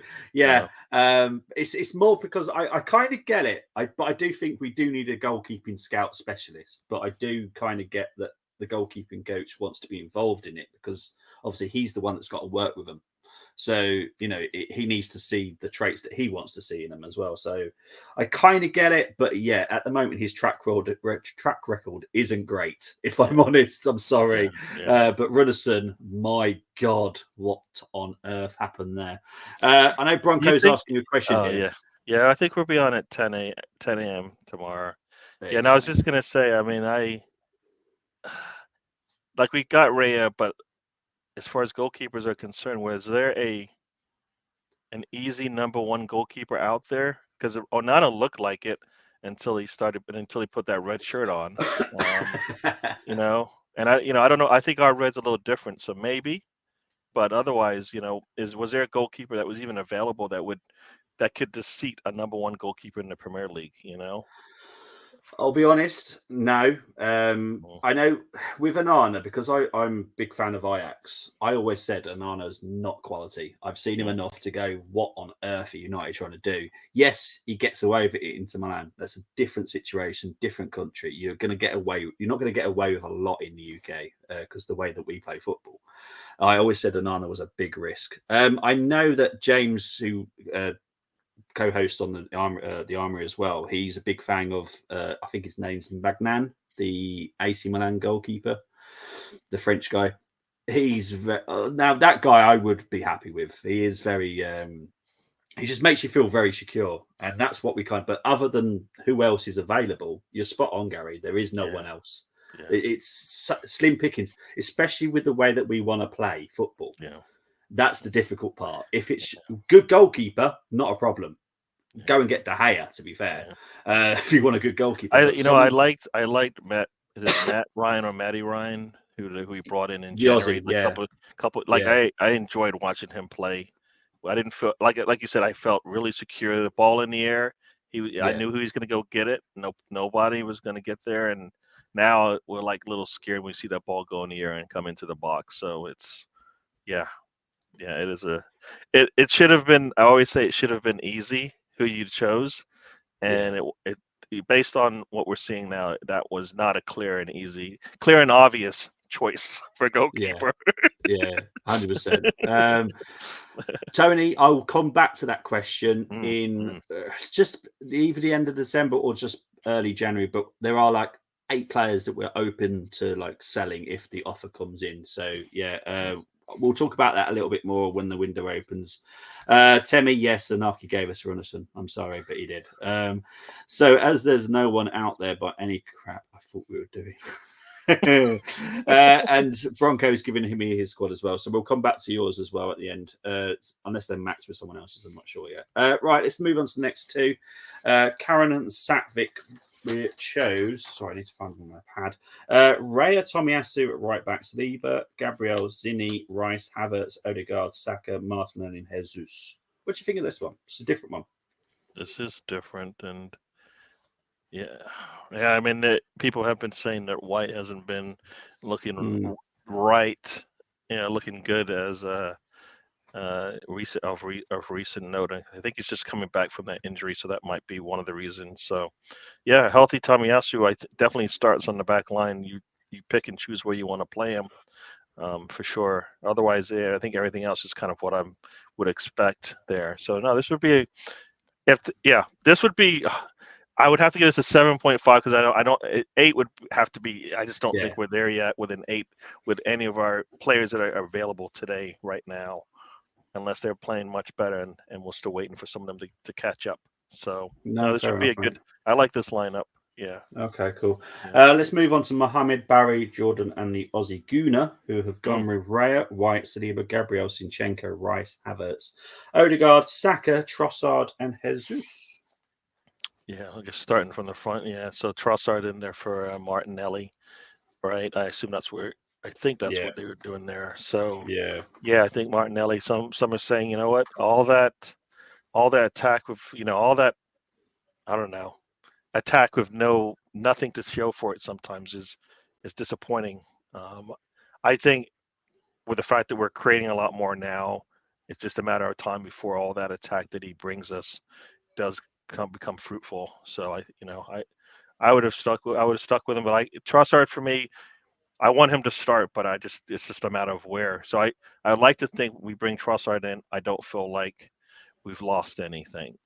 it's more because I kind of get it. But I do think we do need a goalkeeping scout specialist. But I do kind of get that the goalkeeping coach wants to be involved in it because obviously he's the one that's got to work with them. So, he needs to see the traits that he wants to see in them as well. So I kind of get it. But yeah, at the moment, his track record isn't great, if I'm honest. I'm sorry. But Runnison, my God, what on earth happened there? I know Bronco's asking you a question here. Yeah, I think we'll be on at 10 a.m. tomorrow. And I was just going to say, I mean, we got Raya, but as far as goalkeepers are concerned, was there an easy number one goalkeeper out there? Because Onana looked like it until he put that red shirt on. And I don't know. I think our red's a little different, so maybe. But otherwise, was there a goalkeeper that was even available that could seat a number one goalkeeper in the Premier League? I'll be honest, no. I know with Onana, because I'm a big fan of Ajax, I always said Onana's not quality. I've seen him enough to go, what on earth are United trying to do? Yes, he gets away with it into Milan. That's a different situation, different country. You're not going to get away with a lot in the UK because the way that we play football. I always said Onana was a big risk. I know that James, who co-host on the Armory as well. He's a big fan of I think his name's Magnan, the AC Milan goalkeeper, the French guy. He's now that guy I would be happy with. He is very he just makes you feel very secure, and that's what we kind. But other than who else is available, you're spot on, Gary. There is no one else. Yeah. It's slim pickings, especially with the way that we want to play football. Yeah. That's the difficult part. If it's good goalkeeper, not a problem. Go and get De Gea, to be fair. If you want a good goalkeeper. I liked Matt. Is it Matt Ryan or Matty Ryan who he brought in January? Couple. I enjoyed watching him play. I didn't feel like you said. I felt really secure. The ball in the air. I knew who he's going to go get it. Nobody was going to get there. And now we're like a little scared when we see that ball go in the air and come into the box. So it's it is it should have been. I always say it should have been easy who you chose, and it based on what we're seeing now, that was not a clear and obvious choice for goalkeeper. Yeah, 100%. Tony, I'll come back to that question in just either the end of December or just early January. But there are like 8 players that we're open to selling if the offer comes in. So we'll talk about that a little bit more when the window opens. Temi, yes, Anaki gave us Runnison. I'm sorry, but he did. So as there's no one out there by any crap I thought we were doing. And Bronco's giving him his squad as well. So we'll come back to yours as well at the end, unless they're matched with someone else's. I'm not sure yet. Right, let's move on to the next two. Karen and Satvik. We chose. Sorry, I need to find them on my pad. Raya Tomiyasu at right back, Saliba, Gabriel, Zinni, Rice, Havertz, Odegaard, Saka, Martinelli, and Jesus. What do you think of this one? It's a different one. This is different, and yeah. I mean, people have been saying that White hasn't been looking right, looking good as a recent note. I think he's just coming back from that injury, so that might be one of the reasons. So, yeah, healthy Tomiyasu, definitely starts on the back line. You pick and choose where you want to play him, for sure. Otherwise, I think everything else is kind of what I would expect there. So, no, this would be this would be. I would have to give this a 7.5 because I don't 8 would have to be. I just don't think we're there yet with an 8 with any of our players that are available today right now, unless they're playing much better, and we're still waiting for some of them to catch up. So this should be a good. I like this lineup. Yeah. Okay, cool. Let's move on to Mohamed, Barry, Jordan, and the Aussie Gooner, who have gone with Raya, White, Saliba, Gabriel, Sinchenko, Rice, Havertz, Odegaard, Saka, Trossard, and Jesus. Yeah, I'll just starting from the front. Yeah, so Trossard in there for Martinelli, right? I assume that's where. I think that's what they were doing there. So I think Martinelli. Some are saying, you know what, all that attack with all that, I don't know, attack with nothing to show for it sometimes is disappointing. I think with the fact that we're creating a lot more now, it's just a matter of time before all that attack that he brings us does become fruitful. So I would have stuck with him, but Trossard for me. I want him to start, but it's just a matter of where. So I'd like to think we bring Trossard in. I don't feel like we've lost anything,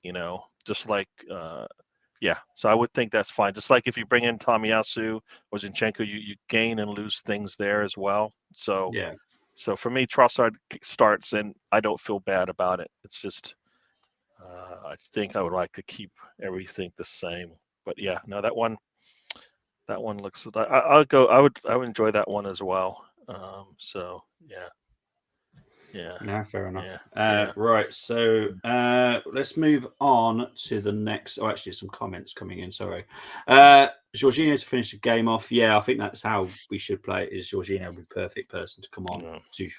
just like, So I would think that's fine. Just like if you bring in Tomiyasu or Zinchenko, you gain and lose things there as well. So, So for me, Trossard starts, and I don't feel bad about it. It's just, I think I would like to keep everything the same. But no, that one looks. I'll go. I would enjoy that one as well. So No, fair enough. Right, so let's move on to the next. Oh, actually, some comments coming in. Sorry, Jorginho to finish the game off. Yeah, I think that's how we should play it. Is Jorginho the perfect person to come on to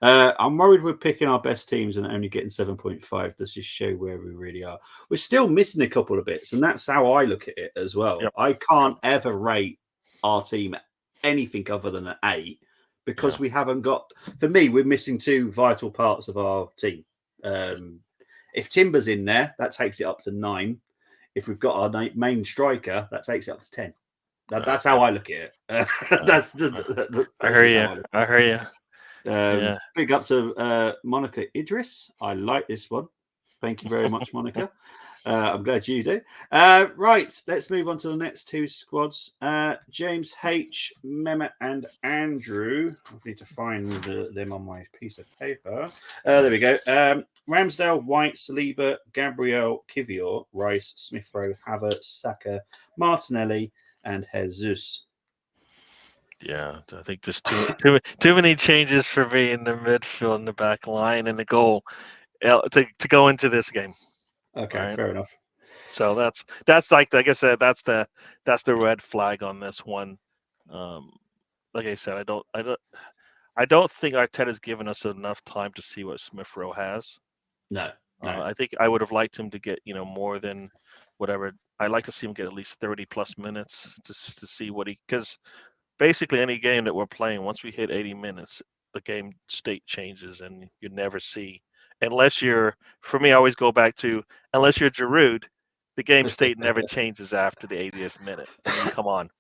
I'm worried we're picking our best teams and only getting 7.5. Does just show where we really are. We're still missing a couple of bits, and that's how I look at it as well. Yep. I can't ever rate our team anything other than an 8 because we haven't got. For me, we're missing 2 vital parts of our team. If Timber's in there, that takes it up to 9. If we've got our main striker, that takes it up to 10. That's how I look at it. That's just. I hear you. I hear you. Big up to Monica Idris. I like this one. Thank you very much, Monica. I'm glad you do. Right, let's move on to the next 2 squads. James H, Mehmet, and Andrew. I need to find them on my piece of paper. There we go. Ramsdale, White, Saliba, Gabriel, Kivior, Rice, Smith Rowe, Havertz, Saka, Martinelli, and Jesus. Yeah, I think there's too many changes for me in the midfield and the back line and the goal to go into this game. Okay, right? Fair enough. So that's like I said, that's the red flag on this one. Like I said, I don't think Arteta's given us enough time to see what Smith Rowe has. No. I think I would have liked him to get more than whatever. I'd like to see him get at least 30 plus minutes to see what because basically any game that we're playing, once we hit 80 minutes, the game state changes, and you never see, unless you're, for me, I always go back to, unless you're Giroud, the game state never changes after the 80th minute. I mean, come on,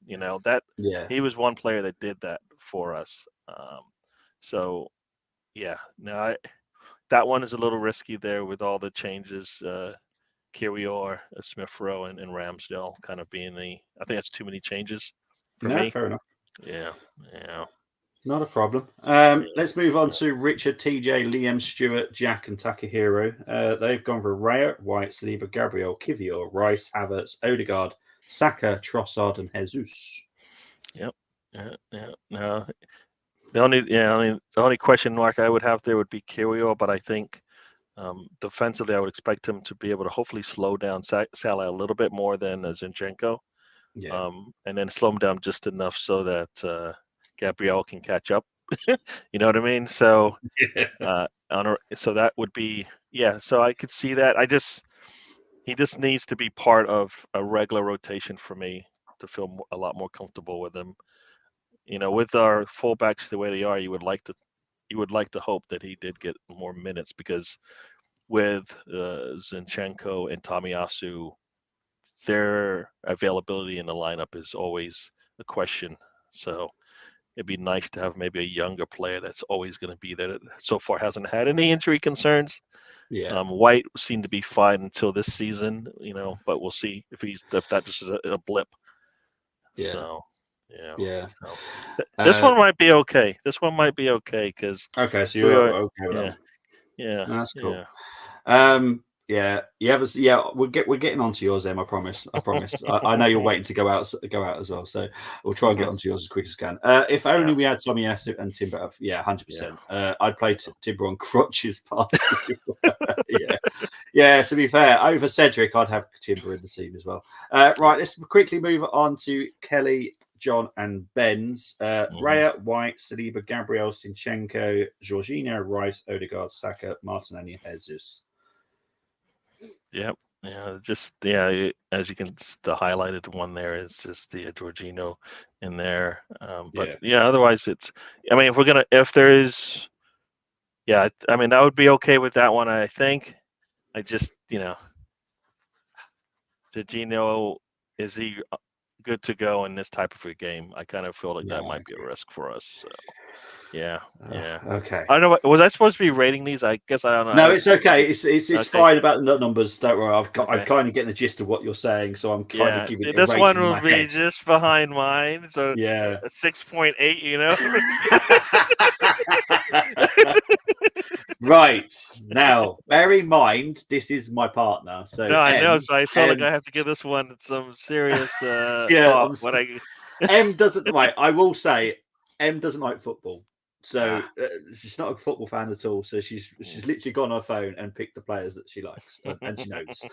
he was one player that did that for us. That one is a little risky there with all the changes. Kiwior, Smith Rowe, and Ramsdale kind of being I think that's too many changes for me. Fair enough. Yeah. Not a problem. Let's move on to Richard, TJ, Liam, Stewart, Jack, and Takahiro. They've gone for Raya, White, Saliba, Gabriel, Kivior, Rice, Havertz, Odegaard, Saka, Trossard, and Jesus. Yep. Yeah. No. The only question mark I would have there would be Kiwior, but I think defensively I would expect him to be able to hopefully slow down Salah a little bit more than Zinchenko. Yeah. And then slow him down just enough so that Gabriel can catch up. You know what I mean? So, so that would be So I could see that. He just needs to be part of a regular rotation for me to feel a lot more comfortable with him. With our fullbacks the way they are, you would like to hope that he did get more minutes because with Zinchenko and Tomiyasu, their availability in the lineup is always a question. So it'd be nice to have maybe a younger player that's always going to be there. That so far hasn't had any injury concerns. Yeah. White seemed to be fine until this season, but we'll see if that just is a blip. Yeah. So, yeah. So, this one might be okay. This one might be okay because okay. So you're okay with that one. Yeah, that's cool. Yeah. We're getting onto yours, Em. I promise. I know you're waiting to go out as well. So we'll try and get onto yours as quick as we can. If only we had Tomiyasu and Timber. 100%. I'd play Timber on crutches part. Yeah. To be fair, over Cedric, I'd have Timber in the team as well. Right. Let's quickly move on to Kelly, John, and Ben's. Raya, White, Saliba, Gabriel, Zinchenko, Jorginho, Rice, Odegaard, Saka, Martinelli, Jesus. Yep. As you can, the highlighted one there is just the Jorginho in there. Otherwise it's. If there is, that would be okay with that one. I think. I just, Jorginho, is he good to go in this type of a game? I kind of feel like that might be a risk for us. So. Yeah. Okay. I don't know. Was I supposed to be rating these? I guess I don't know. No, it's okay. It's okay. Fine about the numbers. Don't worry. I'm kind of getting the gist of what you're saying, so I'm kind of giving. This one will be just behind mine. So a 6.8. Right now, bear in mind this is my partner. So no, I know. So I feel like I have to give this one some serious. Thought. M doesn't. Right, I will say. M doesn't like football, so she's not a football fan at all. So she's literally gone on her phone and picked the players that she likes and she knows.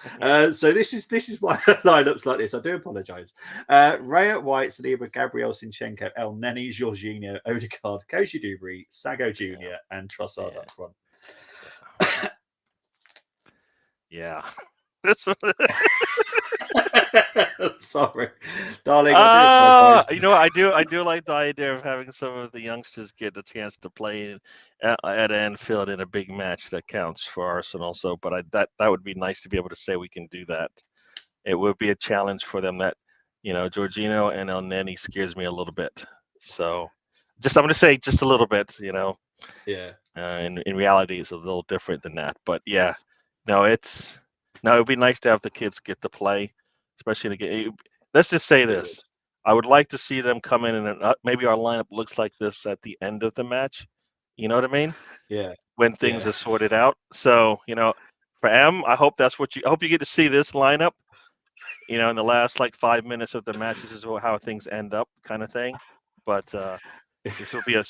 So this is why her lineups like this. I do apologise. Raya, White, Saliba, Gabriel, Zinchenko, El Neni, Jorginho, Odegaard, Koshi Dubry, Sago Jr. and Trossard up front. Yeah. Sorry, darling. I do like the idea of having some of the youngsters get the chance to play at Anfield in a big match that counts for Arsenal. So, but that would be nice to be able to say we can do that. It would be a challenge for them. That Jorginho and El Neni scares me a little bit. So, I'm going to say just a little bit. Yeah. In reality, it's a little different than that. But yeah, it would be nice to have the kids get to play. Especially in the game. Let's just say this. I would like to see them come in and maybe our lineup looks like this at the end of the match. You know what I mean? Yeah. When things are sorted out. So, for M, I hope I hope you get to see this lineup, in the last 5 minutes of the match. This is how things end up kind of thing. But this will be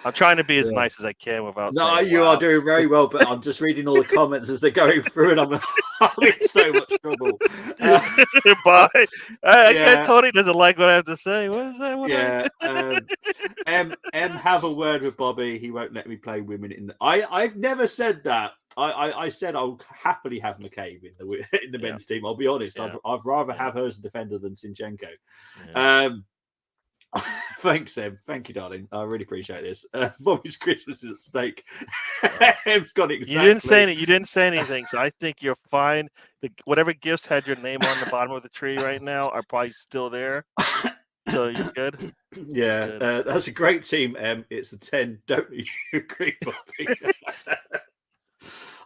I'm trying to be as nice as I can without saying, you are doing very well, but I'm just reading all the comments as they're going through, and I'm in so much trouble. Bye. Tony doesn't like what I have to say. What is that? M have a word with Bobby. He won't let me play women in the. I've never said that. I said I'll happily have McCabe in the men's team. I'll be honest. I'd rather have her as a defender than Zinchenko. Yeah. Thanks, Em. Thank you, darling. I really appreciate this. Bobby's Christmas is at stake. Em's got exactly. You didn't say anything, so I think you're fine. Whatever gifts had your name on the bottom of the tree right now are probably still there. So you're good. Yeah, good. That's a great team, Em. It's a 10. Don't you agree, Bobby?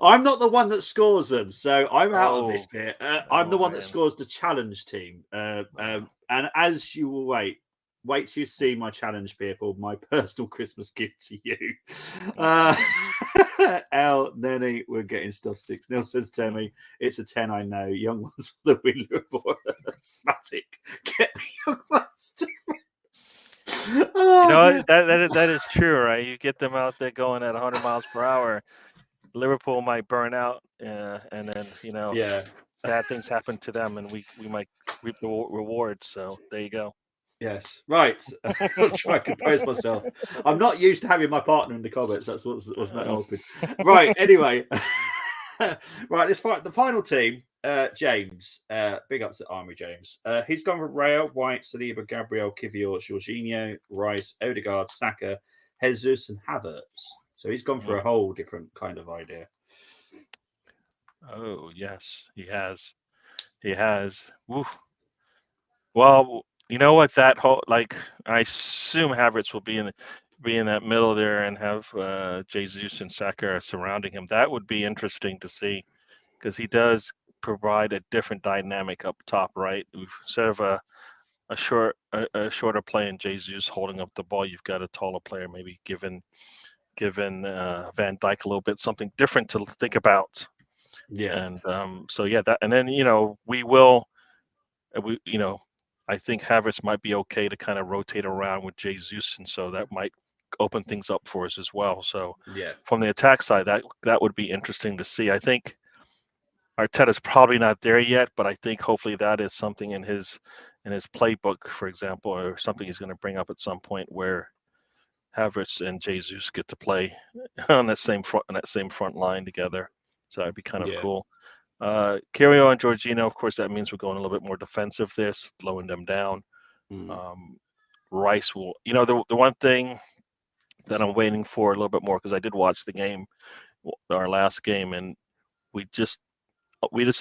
I'm not the one that scores them, so I'm out of this bit. I'm the one that scores the challenge team. And as you will wait. wait till you see my challenge, people. My personal Christmas gift to you. L Nenny, we're getting stuff 6-0, says Temi. It's a 10, I know. Young ones for the win. Asthmatic. Get the young ones to win. That is true, right? You get them out there going at 100 miles per hour. Liverpool might burn out, and then bad things happen to them, and we might reap the rewards. So there you go. Yes, right. I'll try and compose myself. I'm not used to having my partner in the comments. That's what's not awkward. Right. Anyway, right. Let's fight the final team. James. Big ups to Armory James. He's gone for Rayo, White, Saliba, Gabriel, Kivior, Jorginho, Rice, Odegaard, Saka, Jesus, and Havertz. So he's gone for a whole different kind of idea. Oh yes, he has. He has. Woof. Well, you know what? That whole I assume Havertz will be in that middle there and have Jesus and Saka surrounding him. That would be interesting to see because he does provide a different dynamic up top, right? Instead of a shorter play and Jesus holding up the ball, you've got a taller player, maybe given Van Dijk a little bit something different to think about. Yeah. And that, and then I think Havertz might be okay to kind of rotate around with Jesus, and so that might open things up for us as well. So from the attack side, that would be interesting to see. I think Arteta's probably not there yet, but I think hopefully that is something in his playbook, for example, or something he's going to bring up at some point where Havertz and Jesus get to play on that same front line together. So that'd be kind of cool. Kirio and Jorginho, of course, that means we're going a little bit more defensive there, slowing them down. Rice will, the one thing that I'm waiting for a little bit more, because I did watch the game, our last game, and we just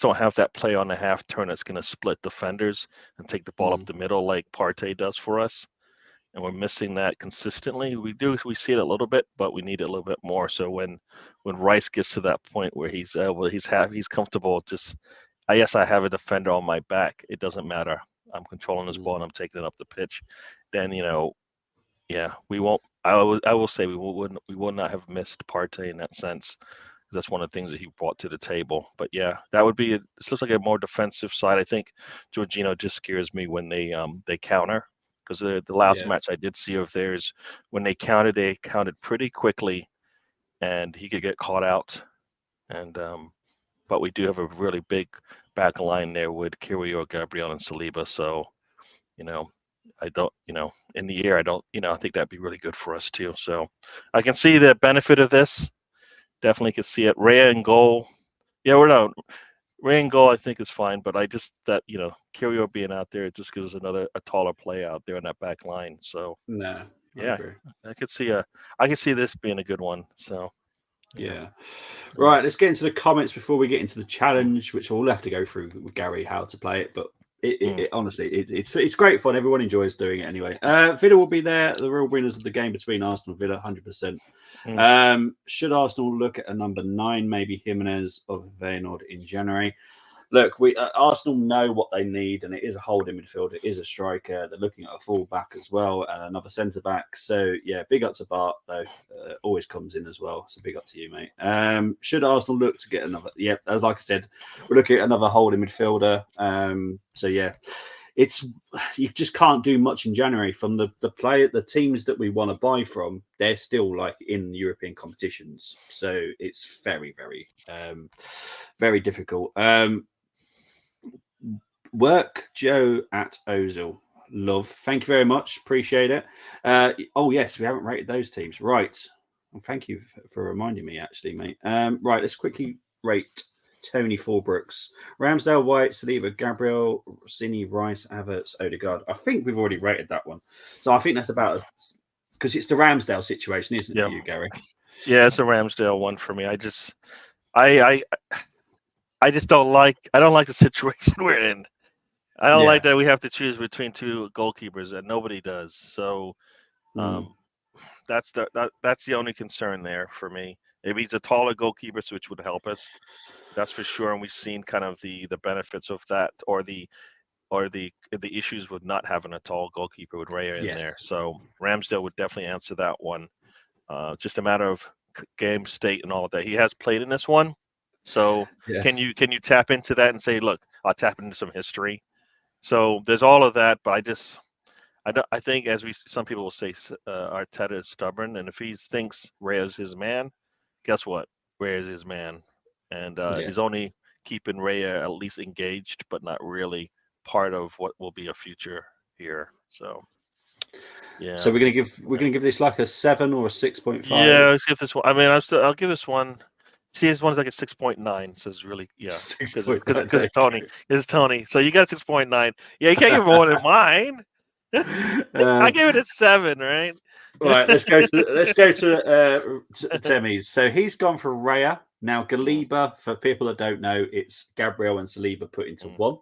don't have that play on the half turn that's going to split defenders and take the ball up the middle like Partey does for us. And we're missing that consistently. We see it a little bit, but we need it a little bit more. So when Rice gets to that point where he's comfortable, just I have a defender on my back. It doesn't matter. I'm controlling this ball and I'm taking it up the pitch. Then we won't. I will say we would not have missed Partey in that sense. That's one of the things that he brought to the table. But that would be. This looks like a more defensive side. I think Jorginho just scares me when they counter. Because the last match I did see of theirs, when they counted pretty quickly, and he could get caught out. And but we do have a really big back line there with Kirio, Gabriel, and Saliba. So, I don't, in the air, I think that'd be really good for us too. So I can see the benefit of this. Definitely could see it. Raya in goal. Yeah, Ray and goal, I think, is fine, but I just Kirio being out there, it just gives a taller play out there in that back line. So I could see this being a good one. So right. Let's get into the comments before we get into the challenge, which we'll have to go through with Gary how to play it. But honestly, it's great fun. Everyone enjoys doing it anyway. Villa will be there. The real winners of the game between Arsenal and Villa, 100%. Should Arsenal look at a number 9, maybe Jimenez or Feyenoord in January? Look, we Arsenal know what they need, and it is a holding midfield. It is a striker. They're looking at a full back as well and another centre back. So big up to Bart though. Always comes in as well. So big up to you, mate. Should Arsenal look to get another? As like I said, we're looking at another holding midfielder. It's you just can't do much in January from the teams that we want to buy from. They're still like in European competitions, so it's very, very, very difficult. Work Joe at Ozil. Love. Thank you very much. Appreciate it. Oh yes, we haven't rated those teams. Right. Well, thank you for reminding me, actually, mate. Right. Let's quickly rate Tony Forbrooks, Ramsdale, White, Saliba, Gabriel, Rossini, Rice, Havertz, Odegaard. I think we've already rated that one. So I think that's about because it's the Ramsdale situation, isn't it, for you, Gary? Yeah, it's a Ramsdale one for me. I just don't like the situation we're in. I don't like that we have to choose between two goalkeepers, and nobody does. So that's the only concern there for me. If he's a taller goalkeeper, which would help us, that's for sure. And we've seen kind of the benefits of that, or the or the issues with not having a tall goalkeeper with Raya in Yes. there. So Ramsdale would definitely answer that one. Just a matter of game state and all of that. He has played in this one, so Yeah. can you tap into that and say, look, I'll tap into some history. So there's all of that, but I think some people will say Arteta is stubborn, and if he thinks Raya's his man, guess what? Raya's his man, and he's only keeping Raya at least engaged, but not really part of what will be a future here. So, yeah. So we're gonna give this like a 7 or a 6.5. Yeah, let's give this one. I mean, I'll give this one. See, this one's like a 6.9, so it's really because 6.9. it's Tony. It's Tony. So you got 6.9. Yeah, you can't give more than mine. I gave it a 7, right? Right, let's go to Temmie's. So he's gone for Raya. Now Galiba, for people that don't know, it's Gabriel and Saliba put into one.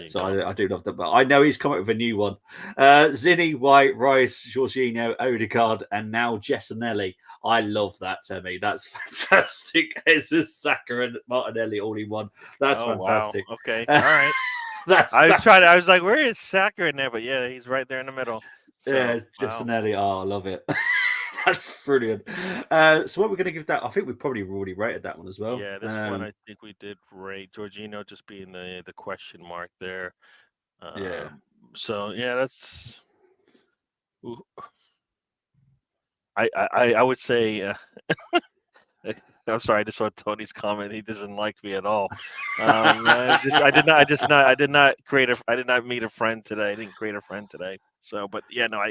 So I do love that, but I know he's come up with a new one. Zinni, White, Rice, Jorginho, Odegaard, and now Jessanelli. I love that, Temmie. That's fantastic. It's just Saka and Martinelli all in one. That's fantastic. Wow. Okay, all right. I was like, where is Saka in there? But yeah, he's right there in the middle. So, yeah, Jessanelli. Oh, I love it. That's brilliant. So what we're going to give that? I think we probably already rated that one as well. Yeah, this one I think we did rate. Jorginho just being the question mark there. Yeah. So yeah, that's. Ooh. I would say. I'm sorry, I just saw Tony's comment. He doesn't like me at all. I did not meet a friend today. I didn't create a friend today. So, but yeah, no,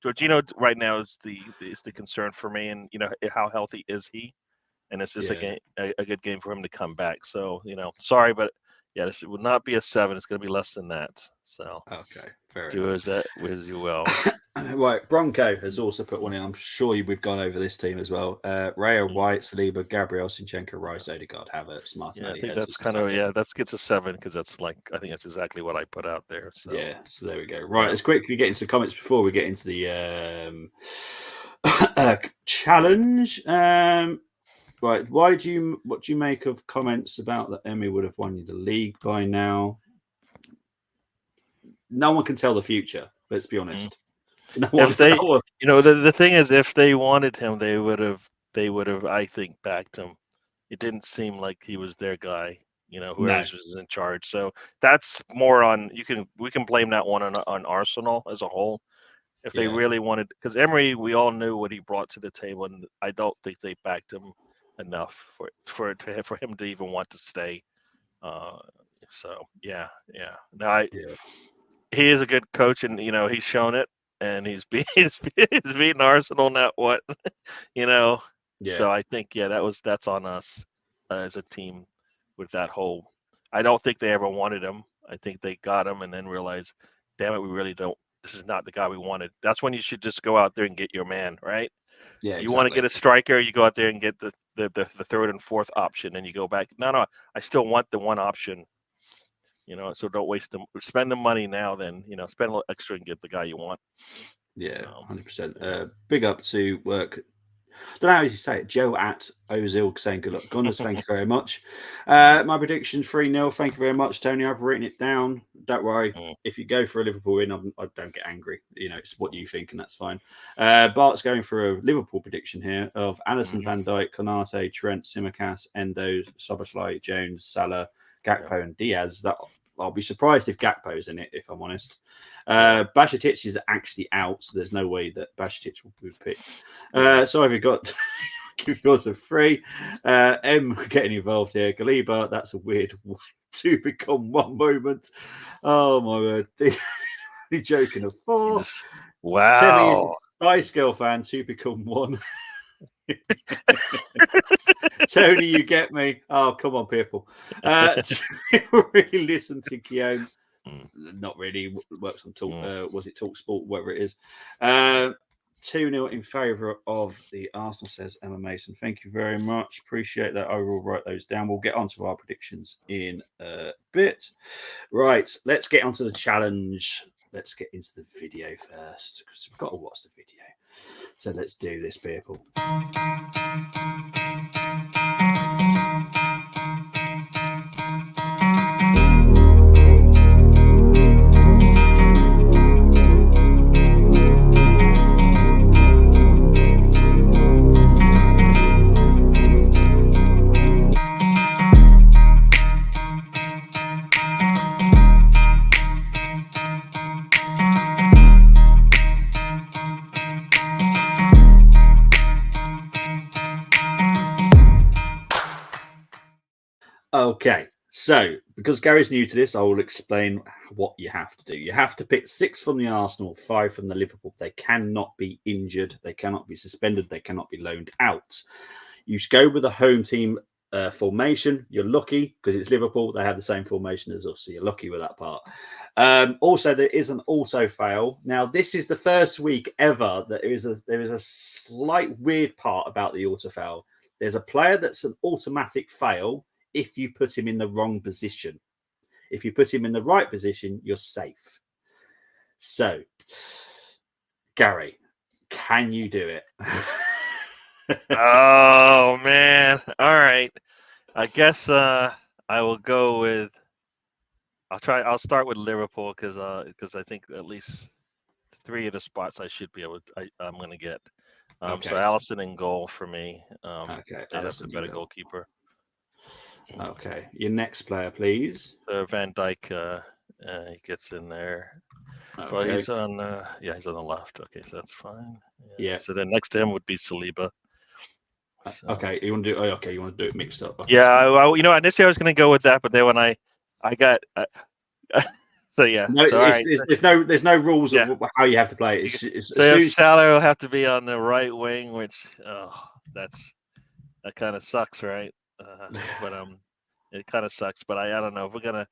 Jorginho right now is the concern for me, and how healthy is he? And it's just a good game for him to come back. So sorry, but yeah, this would not be a 7. It's going to be less than that. So okay, fair do enough. as you will. Right, Bronco has also put one in. I'm sure we've gone over this team as well. Raya, White, Saliba, Gabriel, Zinchenko, Rice, Odegaard, Havertz, Martinelli. Yeah, I think that's kind of that gets a 7 because that's I think that's exactly what I put out there. So. Yeah, so there we go. Right, let's quickly get into the comments before we get into the challenge. Right, what do you make of comments about that Emmy would have won you the league by now? No one can tell the future. Let's be honest. The thing is, if they wanted him, they would have, I think, backed him. It didn't seem like he was their guy. Whoever was in charge. So that's more on. We can blame that one on Arsenal as a whole. If they really wanted, because Emery, we all knew what he brought to the table, and I don't think they backed him enough for him to even want to stay. So yeah. Now he is a good coach, and he's shown it. And he's beating Arsenal. Not what, Yeah. So I think that's on us as a team with that whole. I don't think they ever wanted him. I think they got him and then realized, damn it, we really don't. This is not the guy we wanted. That's when you should just go out there and get your man, right? Yeah. You want to get a striker, you go out there and get the third and fourth option, and you go back. No, I still want the one option. So don't waste them. Spend the money now, then spend a little extra and get the guy you want. Yeah, 100%. Big up to work. I don't know how you say it. Joe at Ozil saying good luck, Gunners. Thank you very much. My prediction 3-0. Thank you very much, Tony. I've written it down. Don't worry. If you go for a Liverpool win, I don't get angry. It's what you think, and that's fine. Bart's going for a Liverpool prediction here of Alisson, Van Dijk, Konate, Trent, Simicas, Endo, Szoboszlai, Jones, Salah, Gakpo, and Diaz. I'll be surprised if Gakpo's in it, if I'm honest. Bajcetic is actually out, so there's no way that Bajcetic will be picked. So I've got give yours a 3. M getting involved here. Galiba, that's a weird 2 become 1 moment. Oh my word. Only joking, a 4. Wow. Timmy is a Spice Girl fan, 2 become 1. Tony, you get me. Oh, come on, people. Really listen to Guillaume. Not really. Works on Talk. Was it Talk Sport? Whatever it is. 2-0 in favour of the Arsenal, says Emma Mason. Thank you very much. Appreciate that. I will write those down. We'll get on to our predictions in a bit. Right, let's get onto the challenge. Let's get into the video first because we've got to watch the video. So let's do this, people. Okay, so because Gary's new to this, I will explain what you have to do. You have to pick 6 from the Arsenal, 5 from the Liverpool. They cannot be injured, they cannot be suspended, they cannot be loaned out. You should go with a home team formation. You're lucky because it's Liverpool. They have the same formation as us, so you're lucky with that part. Also, there is an auto fail. Now, this is the first week ever that there is a slight weird part about the auto fail. There's a player that's an automatic fail if you put him in the wrong position. If you put him in the right position, you're safe. So, Gary, can you do it? Oh man! All right. I guess I will go with. I'll start with Liverpool because I think at least 3 of the spots I should be able. I'm going to get. Okay. So Allison in goal for me. Okay, That's Allison a in better goal. Goalkeeper. Okay, your next player, please. So Van Dijk, he gets in there. Okay. Well, he's on. He's on the left. Okay, so that's fine. Yeah. So then next to him would be Saliba. So. Okay, you want to do? Oh, okay, you want to do it mixed up. Okay, Yeah, initially I was going to go with that, but then when I got. So yeah. No, so, all right. there's no rules of how you have to play it. So Salah will have to be on the right wing, which that kind of sucks, right? But it kind of sucks. But I don't know if we're gonna.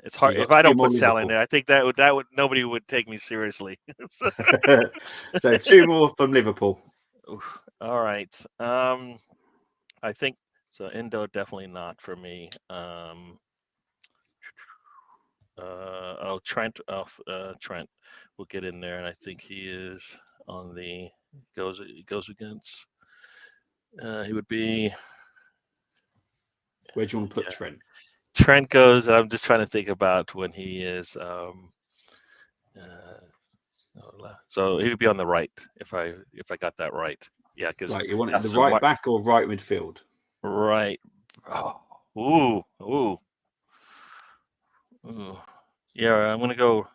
It's hard if I don't put Salah in there. I think that would nobody would take me seriously. So 2 more from Liverpool. Oof. All right. I think so. Indo definitely not for me. Trent. Trent will get in there, and I think he is on the goes against. He would be. Where do you want to put Trent? Trent goes. I'm just trying to think about when he is. So he would be on the right if I got that right. Yeah, because you want it the right back or right midfield? Right. Oh. Ooh. Yeah, I'm gonna go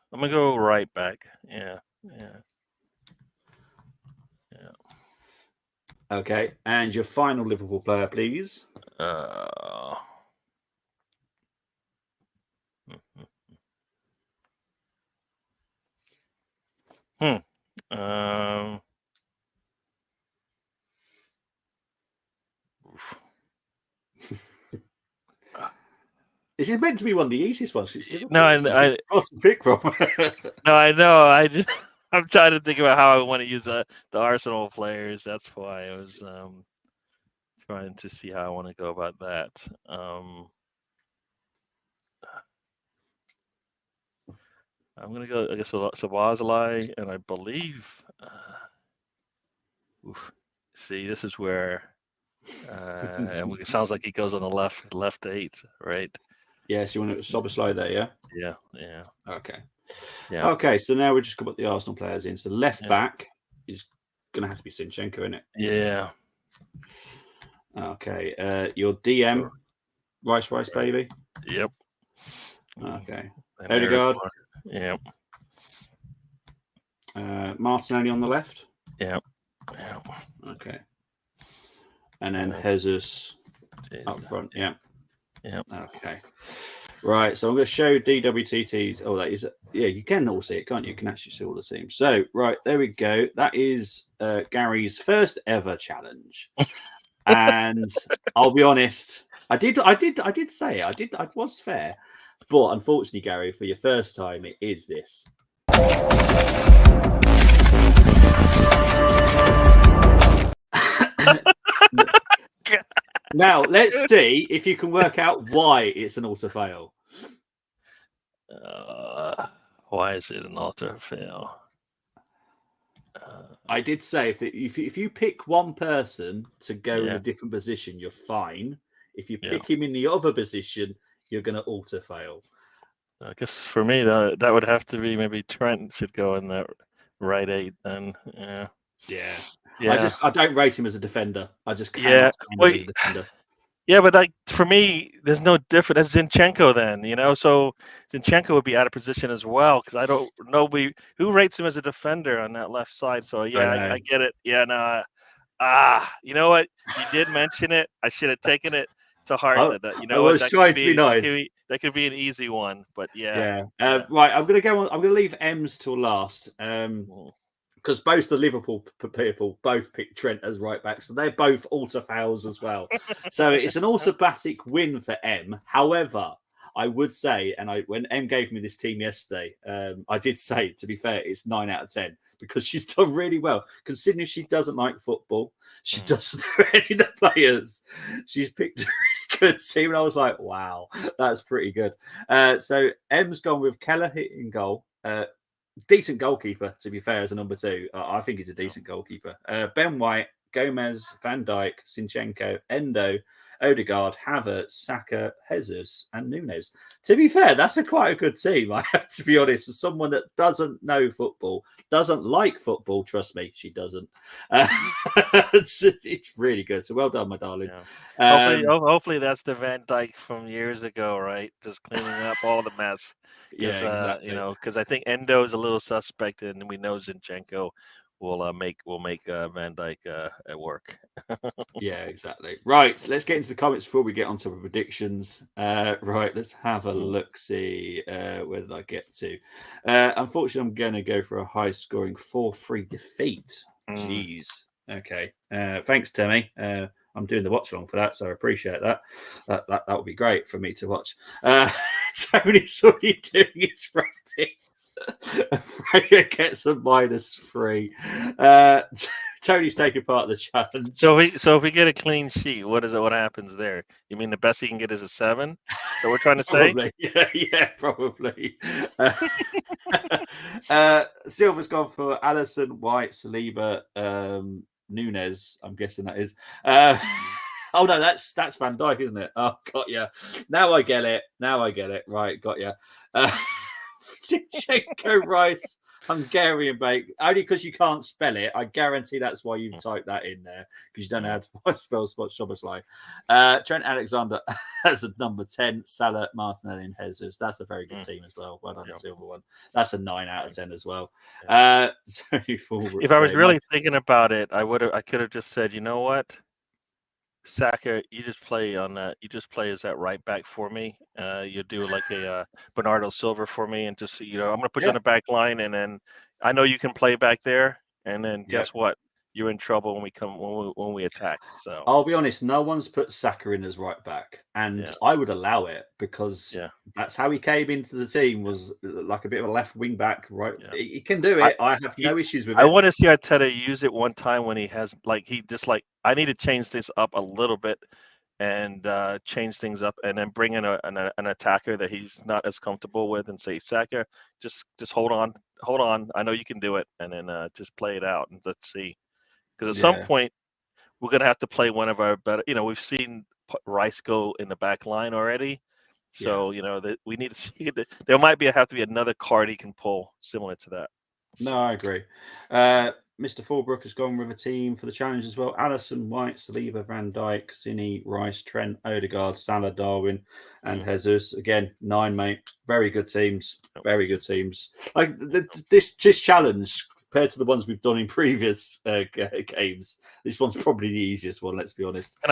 right back. Yeah. Okay, and your final Liverpool player, please. This is meant to be one of the easiest ones. No, I what's to pick from? No, I know. I'm trying to think about how I want to use the Arsenal players. That's why I was trying to see how I want to go about that. I'm gonna go. I guess Szoboszlai, and I believe. See, this is where. And it sounds like he goes on the left 8, right? Yes, you want to Szoboszlai there, yeah? Yeah. Okay. Yeah. Okay, so now we're just going to put the Arsenal players in. So left back is going to have to be Zinchenko, isn't it? Yeah. Okay. Your DM, Rice, baby? Yep. Okay. And Odegaard? Yep. Martinelli on the left? Yep. Okay. And then Jesus up front, yeah. Okay. Right, so I'm going to show DWTT's. Oh, that is, you can all see it, can't you? You can actually see all the teams. So, right, there we go. That is Gary's first ever challenge. And I'll be honest, I did say it. I was fair. But unfortunately, Gary, for your first time, it is this. Now, let's see if you can work out why it's an auto fail. Why is it an auto fail? I did say if you pick one person to go in a different position, you're fine. If you pick him in the other position, you're going to auto fail. I guess for me, that would have to be maybe Trent should go in that right 8 then. Yeah. I don't rate him as a defender. I just can't stand him as a defender. Yeah, but for me, there's no difference. That's Zinchenko then, So Zinchenko would be out of position as well because I don't know who rates him as a defender on that left side. So I get it. Yeah, no. You know what? You did mention it. I should have taken it to heart that you I know what was trying to be nice. that could be an easy one, but Yeah. yeah. Right. I'm going to go on. I'm going to leave M's till last. Mm. Because both the Liverpool people both picked Trent as right back, so they're both alter fouls as well. So it's an automatic win for M. However, I would say, when M gave me this team yesterday, I did say, to be fair, it's 9 out of 10 because she's done really well. Considering she doesn't like football, she doesn't know any of the players. She's picked a really good team, and I was like, wow, that's pretty good. So M's gone with Keller hitting goal. Decent goalkeeper, to be fair, as a number 2. I think he's a decent goalkeeper. Ben White, Gomez, Van Dijk, Sinchenko, Endo, Odegaard, Havertz, Saka, Jesus, and Nunes. To be fair, that's quite a good team. I have to be honest. For someone that doesn't know football, doesn't like football, trust me, she doesn't. It's really good. So well done, my darling. Yeah. Hopefully that's the Van Dyke from years ago, right? Just cleaning up all the mess. Yeah, exactly. Because I think Endo is a little suspect, and we know Zinchenko will make Van Dyke at work. Yeah, exactly. Right, let's get into the comments before we get onto the predictions. Right, let's have a look. See, where did I get to? Unfortunately, I'm going to go for a high-scoring 4-3 defeat. Jeez. Okay. Thanks, Timmy. I'm doing the watch along for that, so I appreciate that. That would be great for me to watch. Tony's already doing his ratings. Freya gets a -3. Tony's taking part of the challenge. So if we get a clean sheet, what happens there? You mean the best he can get is a 7? So we're trying to say? Probably. Yeah, probably. Silver's gone for Allison, White, Saliba, Nunes. I'm guessing that is. Oh no, that's Van Dijk, isn't it? Oh, got ya. Now I get it. Right, got ya. Zinchenko, Rice, Hungarian bake. Only because you can't spell it. I guarantee that's why you've typed that in there, because you don't know how to spell Szoboszlai. Trent Alexander as a number 10. Salah, Martinelli, and Jesus. That's a very good team as well. Well done, the silver one. That's a 9 out of 10 as well. If I was really thinking about it, I could have just said, you know what, Saka, you just play on that. You just play as that right back for me. You do like a Bernardo Silva for me, and just I'm going to put you on the back line, and then I know you can play back there. And then guess what? You're in trouble when we attack. So I'll be honest, no one's put Saka in as right back, and I would allow it because that's how he came into the team, was like a bit of a left wing back. Right, he can do it. I have no issues with it. I want to see Arteta use it one time when he has I need to change this up a little bit and change things up, and then bring in an attacker that he's not as comfortable with, and say, Saka, just hold on. I know you can do it, and then just play it out, and let's see. Because at some point, we're going to have to play one of our better. We've seen Rice go in the back line already. So, that we need to see that there might have to be another card he can pull similar to that. No, I agree. Mr. Fallbrook has gone with a team for the challenge as well. Allison, White, Saliba, Van Dijk, Cini, Rice, Trent, Odegaard, Salah, Darwin, and Jesus. Again, 9, mate. Very good teams. Very good teams. Like this challenge, compared to the ones we've done in previous games, this one's probably the easiest one. Let's be honest. Can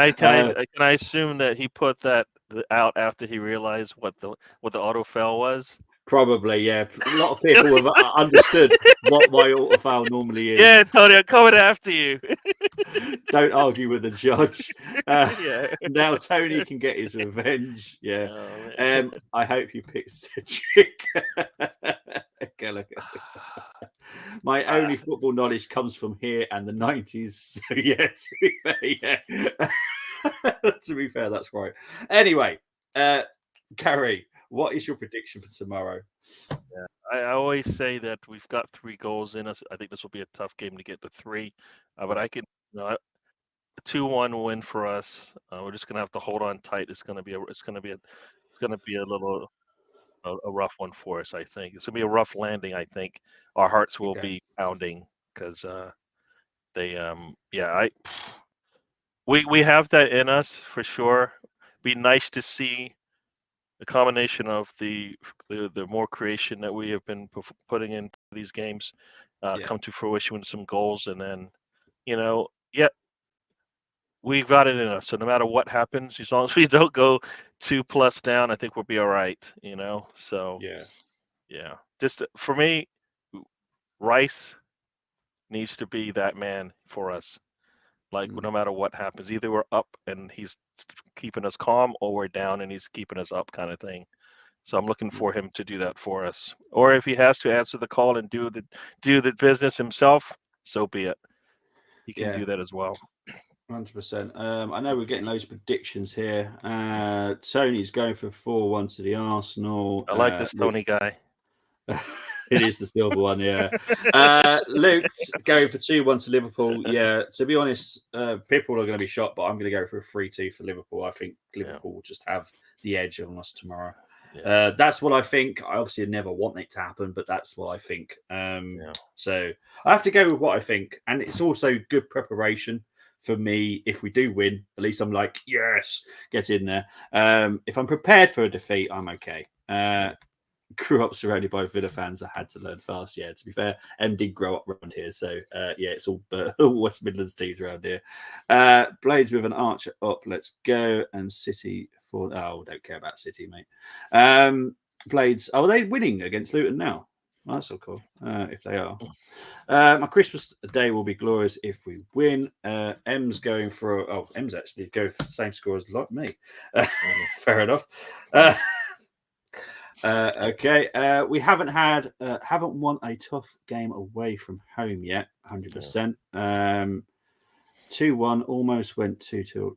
I assume that he put that out after he realized what the autofill was? Probably, yeah. A lot of people have understood what my autofoul normally is. Yeah, Tony, I'm coming after you. Don't argue with the judge. Now Tony can get his revenge. Yeah. Oh, I hope you pick Cedric. My only football knowledge comes from here and the 90s. So yeah, to be fair, to be fair, that's right. Anyway, Gary, what is your prediction for tomorrow? Yeah, I always say that we've got 3 goals in us. I think this will be a tough game to get to 3, but I can. 2-1 win for us. We're just gonna have to hold on tight. It's gonna be a little a rough one for us. I think it's gonna be a rough landing. I think our hearts will be pounding because we have that in us for sure. Be nice to see the combination of the more creation that we have been putting into these games come to fruition with some goals, and then we've got it in us. So no matter what happens, as long as we don't go 2+ down, I think we'll be all right. So yeah, just for me, Rice needs to be that man for us. Like no matter what happens, either we're up and he's keeping us calm, or we're down and he's keeping us up, kind of thing. So I'm looking for him to do that for us. Or if he has to answer the call and do the business himself, so be it. He can do that as well. 100%. I know we're getting loads of predictions here. Tony's going for 4-1 to the Arsenal. I like this Tony guy. It is the silver one, yeah. Luke's going for 2-1 to Liverpool. Yeah, to be honest, people are going to be shocked, but I'm going to go for a 3-2 for Liverpool. I think Liverpool will just have the edge on us tomorrow. Yeah. That's what I think. I obviously never want it to happen, but that's what I think. So I have to go with what I think. And it's also good preparation for me. If we do win, at least I'm like, yes, get in there. If I'm prepared for a defeat, I'm okay. Grew up surrounded by Villa fans. I had to learn fast. Yeah, to be fair, M did grow up around here, so it's all West Midlands teams around here. Blades with an archer up. Let's go. And City for don't care about City, mate. Blades. Are they winning against Luton now? Well, that's all cool. If they are, my Christmas day will be glorious if we win. M's going for M's actually go for the same score as like me. Fair enough. Okay. We haven't won a tough game away from home yet. 100%. 2-1 almost went 2-2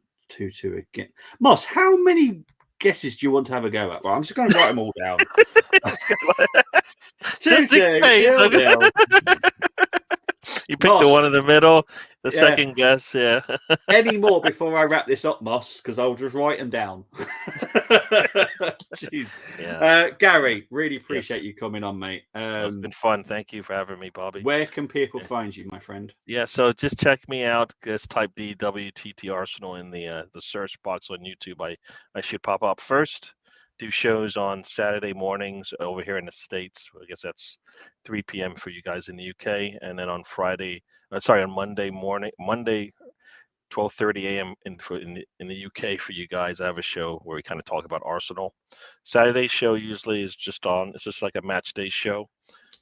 again. Moss, how many guesses do you want to have a go at? Well, I'm just going to write them all down. 2-2. You picked the one in the middle, the second guess, Any more before I wrap this up, Moss? Because I'll just write them down. Jeez. Gary, really appreciate you coming on, mate. It's been fun. Thank you for having me, Bobby. Where can people find you, my friend? Yeah, so just check me out. Just type DWTT Arsenal in the search box on YouTube. I should pop up first. Do shows on Saturday mornings over here in the States. I guess that's 3 p.m. for you guys in the UK. And then on Monday morning, 12:30 a.m. in the UK for you guys. I have a show where we kind of talk about Arsenal. Saturday show usually is it's just like a match day show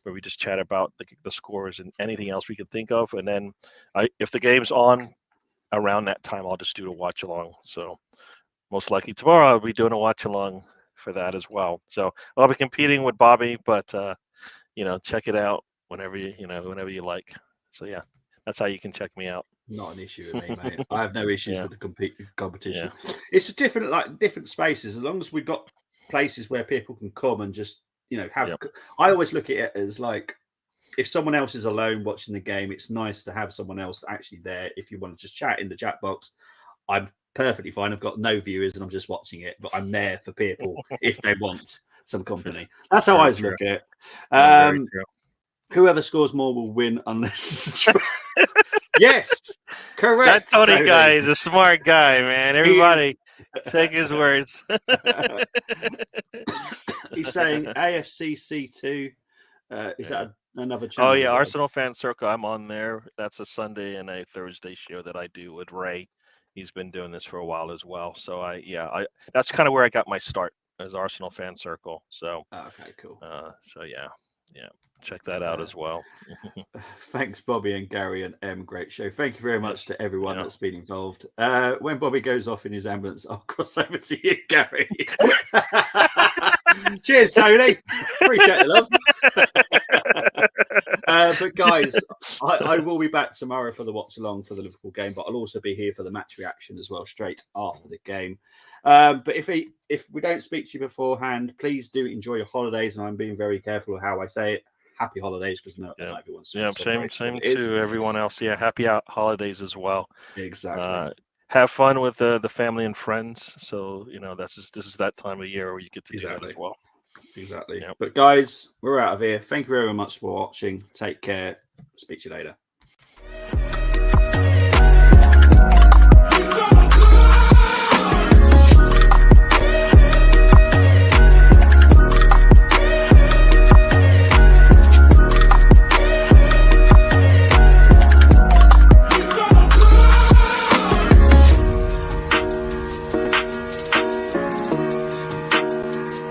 where we just chat about the scores and anything else we can think of. And then if the game's on around that time, I'll just do a watch along. So most likely tomorrow I'll be doing a watch along for that as well. So I'll be competing with Bobby, but check it out whenever you like. So yeah, that's how you can check me out. Not an issue with me, mate. I have no issues with the competition. It's a different spaces. As long as we've got places where people can come and just have. I always look at it as like, if someone else is alone watching the game, it's nice to have someone else actually there. If you want to just chat in the chat box, I'm perfectly fine. I've got no viewers and I'm just watching it, but I'm there for people if they want some company. That's how I look at it. Whoever scores more will win unless yes, correct. That Tony guy is a smart guy, man. Everybody take his words. He's saying AFCC2. Is that another channel? Oh yeah, Arsenal Fan Circle. I'm on there. That's a Sunday and a Thursday show that I do with Ray. He's been doing this for a while as well. So that's kind of where I got my start, as Arsenal Fan Circle. So okay, cool. So yeah, check that out as well. Thanks, Bobby and Gary and M. Great show. Thank you very much to everyone that's been involved. When Bobby goes off in his ambulance, I'll cross over to you, Gary. Cheers, Tony. Appreciate it, love. But guys, I will be back tomorrow for the watch along for the Liverpool game, but I'll also be here for the match reaction as well, straight after the game. But if we don't speak to you beforehand, please do enjoy your holidays. And I'm being very careful of how I say it. Happy holidays, because not everyone's same to everyone else. Yeah, happy holidays as well. Exactly. Have fun with the family and friends. So this is that time of year where you get to do that as well. Exactly. Yep. But guys, we're out of here. Thank you very much for watching. Take care. Speak to you later.